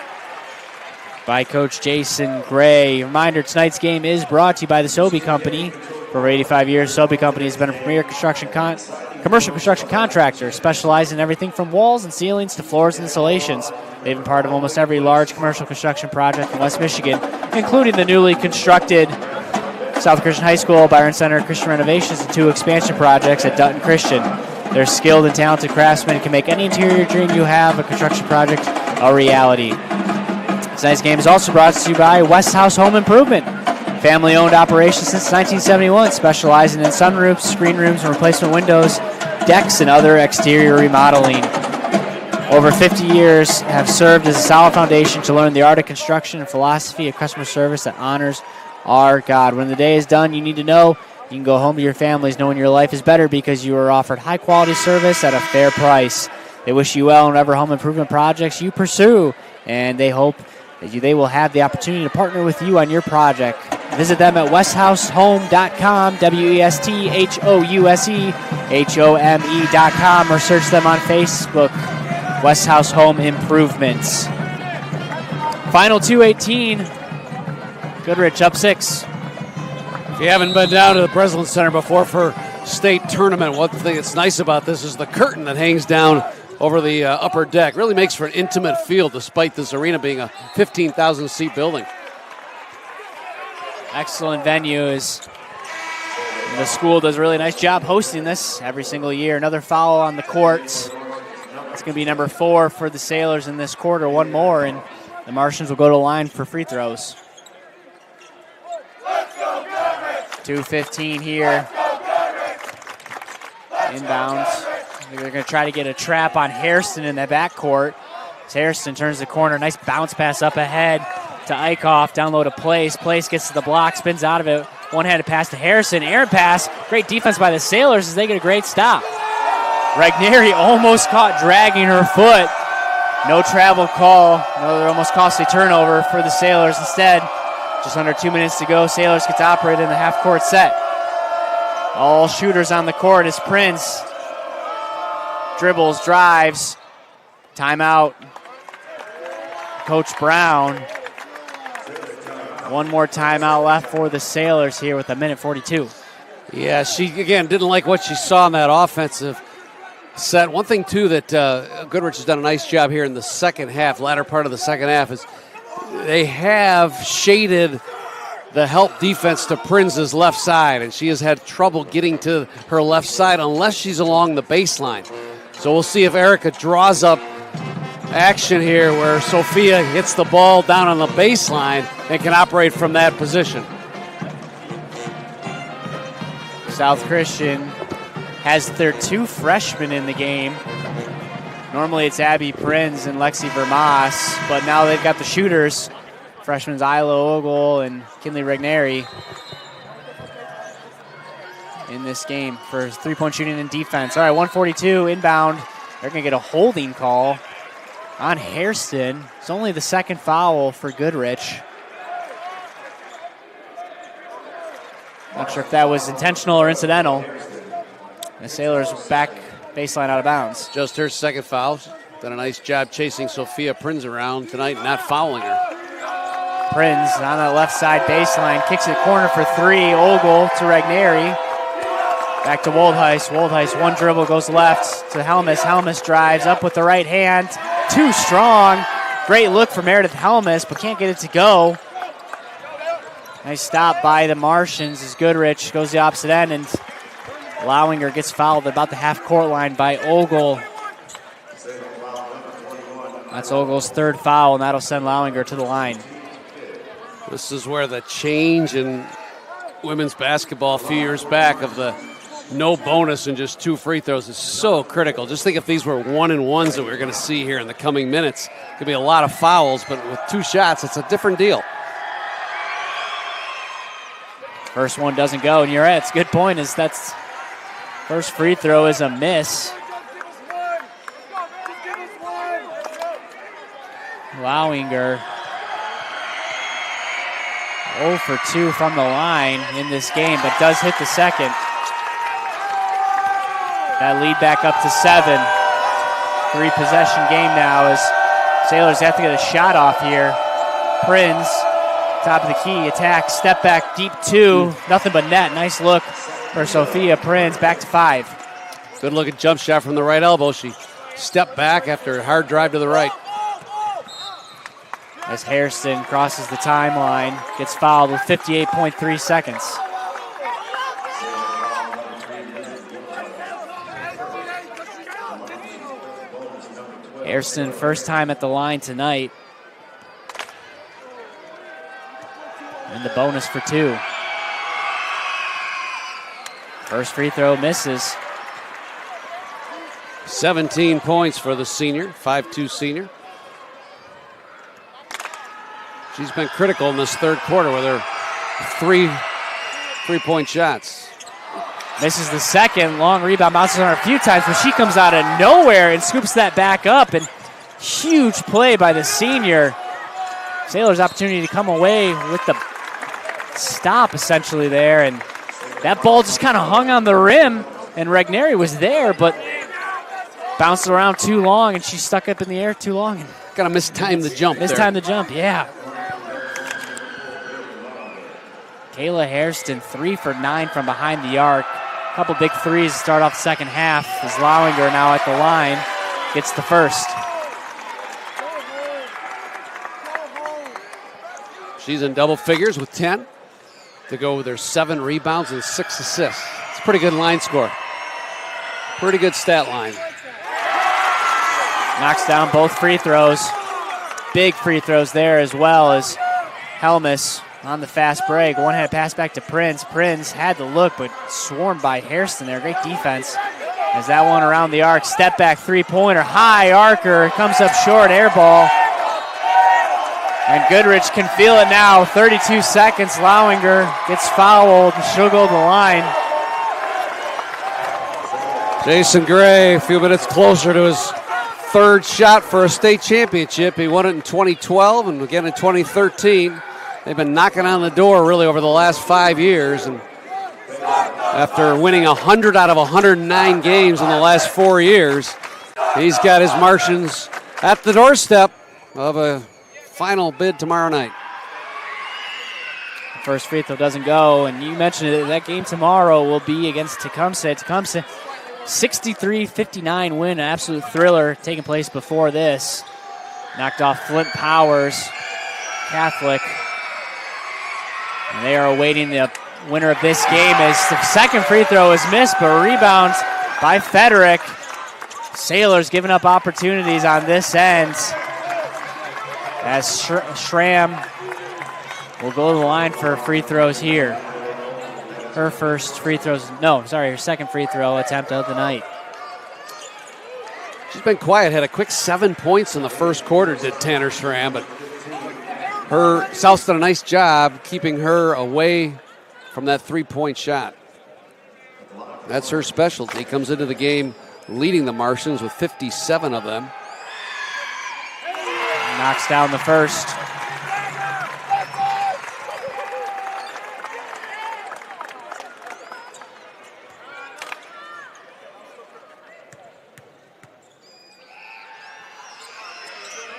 by Coach Jason Gray. Reminder, tonight's game is brought to you by the Sobey Company. For over 85 years, Sobey Company has been a premier commercial construction contractor, specializing in everything from walls and ceilings to floors and installations. They've been part of almost every large commercial construction project in West Michigan, including the newly constructed South Christian High School, Byron Center, Christian Renovations, and 2 expansion projects at Dutton Christian. Their skilled and talented craftsmen can make any interior dream you have, a construction project, a reality. Tonight's game is also brought to you by West House Home Improvement. Family-owned operation since 1971, specializing in sunroofs, screen rooms, and replacement windows, decks, and other exterior remodeling. Over 50 years have served as a solid foundation to learn the art of construction and philosophy of customer service that honors our God. When the day is done, you need to know you can go home to your families knowing your life is better because you are offered high-quality service at a fair price. They wish you well in whatever home improvement projects you pursue, and they hope that they will have the opportunity to partner with you on your project. Visit them at westhousehome.com, WESTHOUSEHOME.com, or search them on Facebook, West House Home Improvements. Final 2:18, Goodrich up 6. If you haven't been down to the Breslin Center before for state tournament, one thing that's nice about this is the curtain that hangs down over the upper deck. Really makes for an intimate feel despite this arena being a 15,000-seat building. Excellent venues. The school does a really nice job hosting this every single year. Another foul on the court. It's going to be number 4 for the Sailors in this quarter. One more, and the Martians will go to the line for free throws. 2:15 here. Inbounds. They're going to try to get a trap on Hairston in the backcourt. Hairston turns the corner. Nice bounce pass up ahead to Eichhoff. Down low to Place. Place gets to the block, spins out of it. One-handed pass to Harrison. Aaron pass. Great defense by the Sailors as they get a great stop. Regneri almost caught dragging her foot. No travel call. Another almost costly turnover for the Sailors. Instead, just under 2 minutes to go, Sailors get to operate in the half-court set. All shooters on the court as Prince dribbles, drives. Timeout. Coach Brown. One more timeout left for the Sailors here with 1:42. Yeah, she, again, didn't like what she saw in that offensive set. One thing, too, that Goodrich has done a nice job here in the second half, latter part of the second half, is they have shaded the help defense to Prince's left side, and she has had trouble getting to her left side unless she's along the baseline. So we'll see if Erica draws up action here where Sophia hits the ball down on the baseline and can operate from that position. South Christian has their 2 freshmen in the game. Normally it's Abby Prinz and Lexi Vermas, but now they've got the shooters. Freshmen Isla Ogle and Kinley Regneri in this game for three-point shooting and defense. All right, 1:42 inbound. They're going to get a holding call on Hairston. It's only the second foul for Goodrich. Not sure if that was intentional or incidental. The Sailors back baseline out of bounds. Just her second foul. Done a nice job chasing Sophia Prinz around tonight, not fouling her. Prinz on that left side baseline, kicks it corner for 3. Ogle to Regneri. Back to Woldheis. Woldheis, one dribble, goes left to Helmus. Helmus drives up with the right hand. Too strong. Great look for Meredith Helmus, but can't get it to go. Nice stop by the Martians as Goodrich goes the opposite end, and Lowinger gets fouled at about the half-court line by Ogle. That's Ogle's 3rd foul, and that'll send Lowinger to the line. This is where the change in women's basketball a few years back of the no bonus and just 2 free throws is so critical. Just think if these were 1-and-1s that we're going to see here in the coming minutes. Could be a lot of fouls, but with 2 shots, it's a different deal. First one doesn't go, and you're right. It's a good point. That's first free throw is a miss. Lowinger 0 for 2 from the line in this game, but does hit the second. That lead back up to 7. 3-possession game now as Sailors have to get a shot off here. Prinz, top of the key, attack, step back, deep 2. Nothing but net. Nice look for Sophia Prinz, back to 5. Good looking jump shot from the right elbow. She stepped back after a hard drive to the right. As Hairston crosses the timeline, gets fouled with 58.3 seconds. Hairston, first time at the line tonight. And the bonus for 2. First free throw misses. 17 points for the senior, 5'2" senior. She's been critical in this third quarter with her 3 3-point shots. Misses the second. Long rebound, bounces on her a few times, but she comes out of nowhere and scoops that back up. And huge play by the senior. Sailor's opportunity to come away with the stop essentially there. And that ball just kind of hung on the rim, and Regneri was there, but bounced around too long, and she stuck up in the air too long. Got to mistime the jump. Mistime the jump, yeah. Kayla Hairston, 3 for 9 from behind the arc. A couple big threes to start off the second half. As Lowinger now at the line gets the first. She's in double figures with 10 to go with her 7 rebounds and 6 assists. It's a pretty good line score. Pretty good stat line. Knocks down both free throws. Big free throws there, as well as Helmus on the fast break. One-hand pass back to Prince. Prince had the look, but swarmed by Hairston there. Great defense. As that one around the arc. Step back three-pointer. High arcer. Comes up short. Air ball. And Goodrich can feel it now. 32 seconds. Lowinger gets fouled. She'll go to the line. Jason Gray, a few minutes closer to his third shot for a state championship. He won it in 2012 and again in 2013. They've been knocking on the door really over the last 5 years. And after winning 100 out of 109 games in the last 4 years, he's got his Martians at the doorstep of a final bid tomorrow night. First free throw doesn't go, and you mentioned it, that game tomorrow will be against Tecumseh. Tecumseh 63-59 win, an absolute thriller taking place before this. Knocked off Flint Powers Catholic. And they are awaiting the winner of this game as the second free throw is missed, but rebound by Federick. Sailors giving up opportunities on this end as Schramm will go to the line for free throws here. Her first free throws, her second free throw attempt of the night. She's been quiet, had a quick 7 points in the first quarter, did Tanner Schramm, but South's done a nice job keeping her away from that 3-point shot. That's her specialty. Comes into the game leading the Martians with 57 of them. Knocks down the first.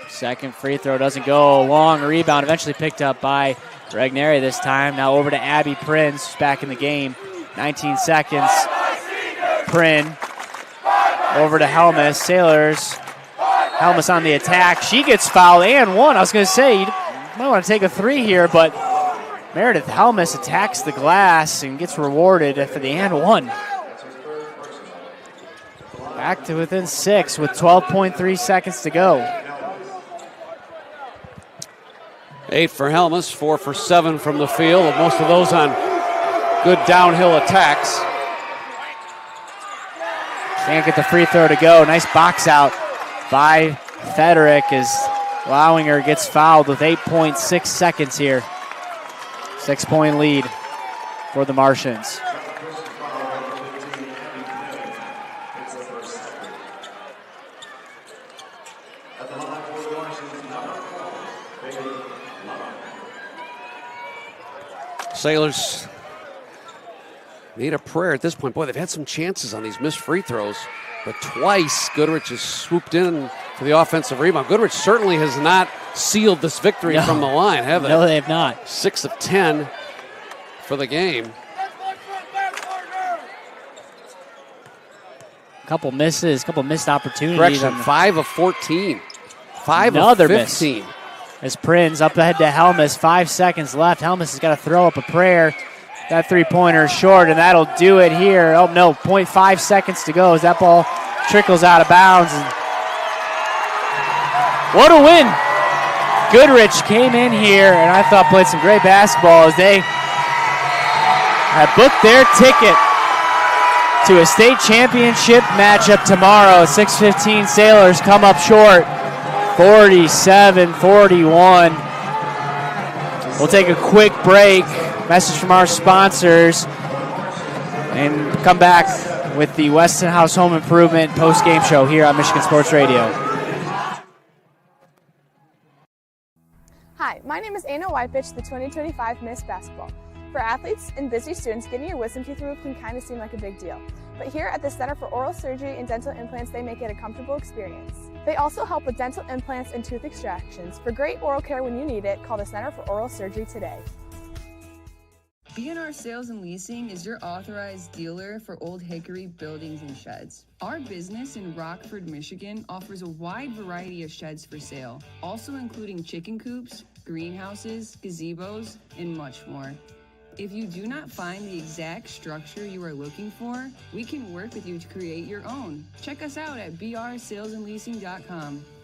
Second free throw doesn't go. Long rebound eventually picked up by Regneri this time. Now over to Abby Prince, who's back in the game. 19 seconds. Prin over to Helmus. Sailors. Helmus on the attack. She gets fouled and one. I was going to say, you might want to take a three here, but Meredith Helmus attacks the glass and gets rewarded for the and one. Back to within 6 with 12.3 seconds to go. 8 for Helmus, 4 for 7 from the field, with most of those on good downhill attacks. Can't get the free throw to go. Nice box out by Federick as Lowinger gets fouled with 8.6 seconds here. 6-point lead for the Martians. Sailors need a prayer at this point. Boy, they've had some chances on these missed free throws, but twice Goodrich has swooped in for the offensive rebound. Goodrich certainly has not sealed this victory from the line, have they? No, they have not. 6 of 10 for the game. Couple misses, couple missed opportunities. Correction, 5 of 14. 5 Another of 15. Miss. As Prinz up ahead to Helmus, 5 seconds left. Helmus has got to throw up a prayer. That three-pointer is short, and that'll do it here. Oh, no, 0.5 seconds to go as that ball trickles out of bounds. And What a win. Goodrich came in here and I thought played some great basketball as they have booked their ticket to a state championship matchup tomorrow. 6:15 Sailors come up short, 47-41. We'll take a quick break, message from our sponsors, and come back with the Westonhouse Home Improvement post-game show here on Michigan Sports Radio. Hi, my name is Anna Wypich, the 2025 Miss Basketball. For athletes and busy students, getting your wisdom teeth removed can kind of seem like a big deal. But here at the Center for Oral Surgery and Dental Implants, they make it a comfortable experience. They also help with dental implants and tooth extractions. For great oral care when you need it, call the Center for Oral Surgery today. B&R Sales and Leasing is your authorized dealer for Old Hickory buildings and sheds. Our business in Rockford, Michigan offers a wide variety of sheds for sale, also including chicken coops, greenhouses, gazebos, and much more. If you do not find the exact structure you are looking for, we can work with you to create your own. Check us out at brsalesandleasing.com. –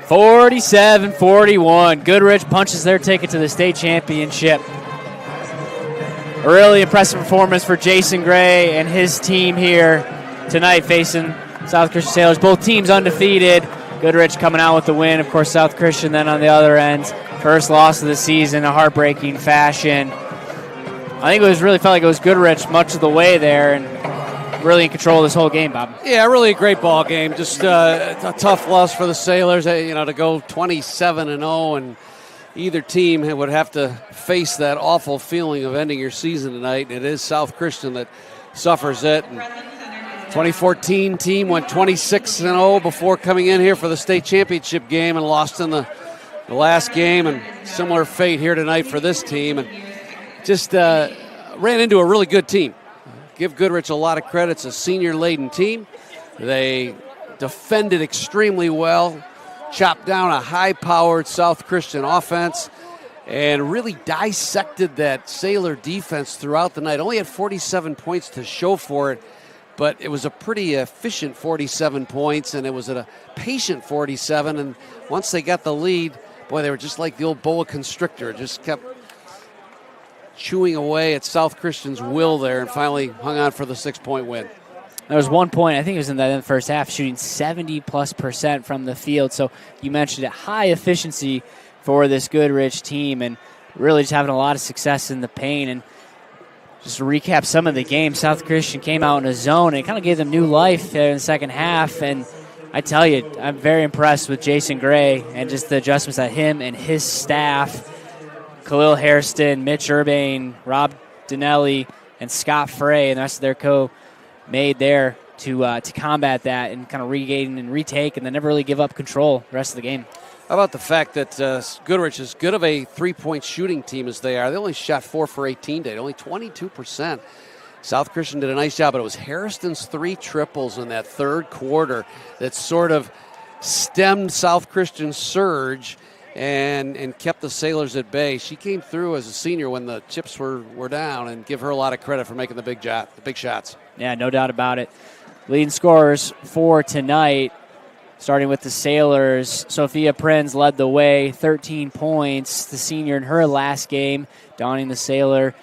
47-41. Goodrich punches their ticket to the state championship. A really impressive performance for Jason Gray and his team here tonight facing South Christian Sailors. Both teams undefeated. Goodrich coming out with the win. Of course, South Christian then on the other end. First loss of the season, a heartbreaking fashion. I think it felt like it was Goodrich much of the way there and really in control of this whole game, Bob. Yeah, really a great ball game. Just a tough loss for the Sailors, to go 27-0, and either team would have to face that awful feeling of ending your season tonight. It is South Christian that suffers it. And 2014 team went 26-0 before coming in here for the state championship game and lost in the last game, and similar fate here tonight for this team. And just ran into a really good team. Give Goodrich a lot of credit. It's a senior-laden team. They defended extremely well, chopped down a high-powered South Christian offense, and really dissected that Sailor defense throughout the night. Only had 47 points to show for it, but it was a pretty efficient 47 points, and it was a patient 47. And once they got the lead, boy, they were just like the old boa constrictor. Just kept chewing away at South Christian's will there and finally hung on for the 6-point win. There was 1 point, I think it was in the first half, shooting 70+% from the field. So you mentioned it, high efficiency for this Goodrich team and really just having a lot of success in the paint. And just to recap some of the game, South Christian came out in a zone and it kind of gave them new life there in the second half. And I tell you, I'm very impressed with Jason Gray and just the adjustments that him and his staff, Khalil Hairston, Mitch Urbane, Rob Dinelli, and Scott Frey and the rest of their made there to combat that and kind of regain and retake and then never really give up control the rest of the game. How about the fact that Goodrich, as good of a three-point shooting team as they are, they only shot 4 for 18 today, only 22%. South Christian did a nice job, but it was Hairston's 3 triples in that third quarter that sort of stemmed South Christian's surge and kept the Sailors at bay. She came through as a senior when the chips were down, and give her a lot of credit for making the big shots. Yeah, no doubt about it. Leading scorers for tonight, starting with the Sailors. Sophia Prinz led the way, 13 points. The senior in her last game, donning the Sailor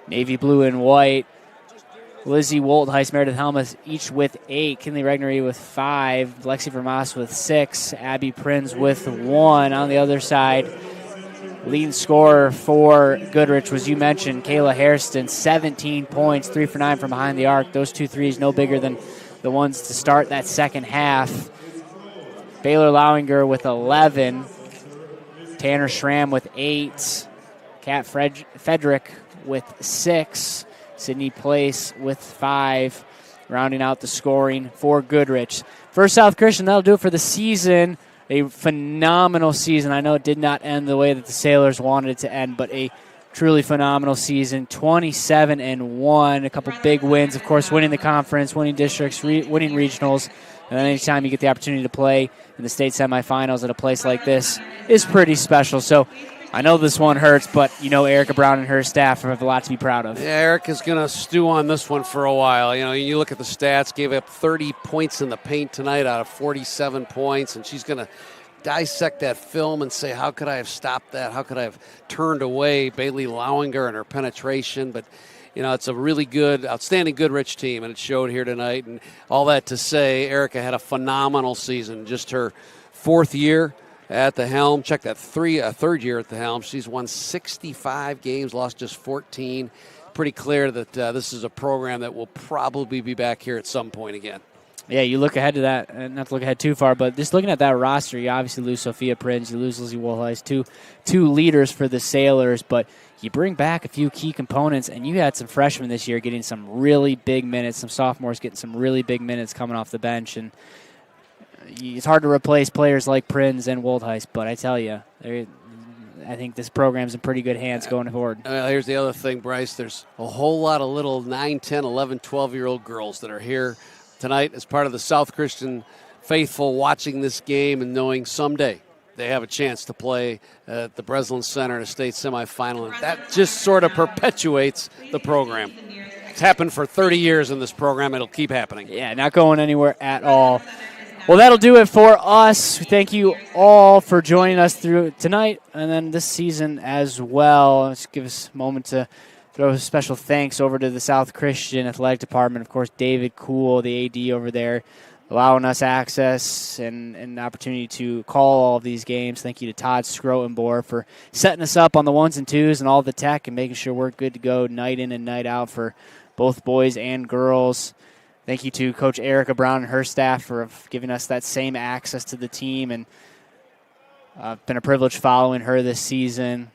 navy blue and white. Lizzie Woltheis, Meredith Helmuth, each with 8. Kinley Regnery with 5. Lexi Vermas with 6. Abby Prinz with 1. On the other side, leading scorer for Goodrich was, you mentioned, Kayla Hairston, 17 points, 3 for 9 from behind the arc. Those 2 threes no bigger than the ones to start that second half. Baylor Lowinger with 11. Tanner Schramm with 8. Kat Frederick with 6. Sydney Place with 5, rounding out the scoring for Goodrich. For South Christian, that'll do it for the season. A phenomenal season. I know it did not end the way that the Sailors wanted it to end, but a truly phenomenal season. 27-1, a couple big wins. Of course, winning the conference, winning districts, winning regionals. And then anytime you get the opportunity to play in the state semifinals at a place like this is pretty special. So I know this one hurts, but Erica Brown and her staff have a lot to be proud of. Yeah, Erica's going to stew on this one for a while. You look at the stats, gave up 30 points in the paint tonight out of 47 points, and she's going to dissect that film and say, how could I have stopped that? How could I have turned away Bailey Lowinger and her penetration? But, it's a really good, outstanding Goodrich team, and it showed here tonight. And all that to say, Erica had a phenomenal season, just her 4th year at the helm. Check that, 3rd year at the helm. She's won 65 games, lost just 14. Pretty clear that this is a program that will probably be back here at some point again. Yeah, you look ahead to that, and not to look ahead too far, but just looking at that roster, you obviously lose Sophia Prinz, you lose Lizzie Woolheis, two leaders for the Sailors, but you bring back a few key components, and you had some freshmen this year getting some really big minutes, some sophomores getting some really big minutes coming off the bench, and it's hard to replace players like Prinz and Woolheis, but I tell you, I think this program's in pretty good hands going forward. Here's the other thing, Bryce. There's a whole lot of little 9, 10, 11, 12-year-old girls that are here tonight as part of the South Christian faithful watching this game and knowing someday they have a chance to play at the Breslin Center in a state semifinal. And that just sort of perpetuates the program. It's happened for 30 years in this program. It'll keep happening. Yeah, not going anywhere at all. Well, that'll do it for us. Thank you all for joining us through tonight and then this season as well. Let's give us a moment to throw a special thanks over to the South Christian Athletic Department. Of course, David Kuhl, the AD over there, allowing us access and an opportunity to call all of these games. Thank you to Todd Scrotenboer for setting us up on the 1s and 2s and all the tech and making sure we're good to go night in and night out for both boys and girls. Thank you to Coach Erica Brown and her staff for giving us that same access to the team, and been a privilege following her this season.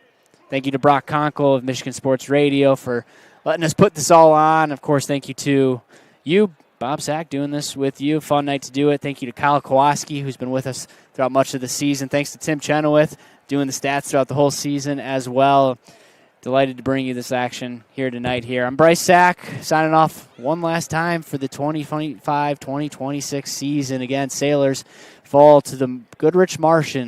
Thank you to Brock Conkle of Michigan Sports Radio for letting us put this all on. Of course, thank you to you, Bob Sack, doing this with you. Fun night to do it. Thank you to Kyle Kowalski, who's been with us throughout much of the season. Thanks to Tim Chenoweth, doing the stats throughout the whole season as well. Delighted to bring you this action here tonight here. I'm Bryce Sack, signing off one last time for the 2025-2026 season. Again, Sailors fall to the Goodrich Martians.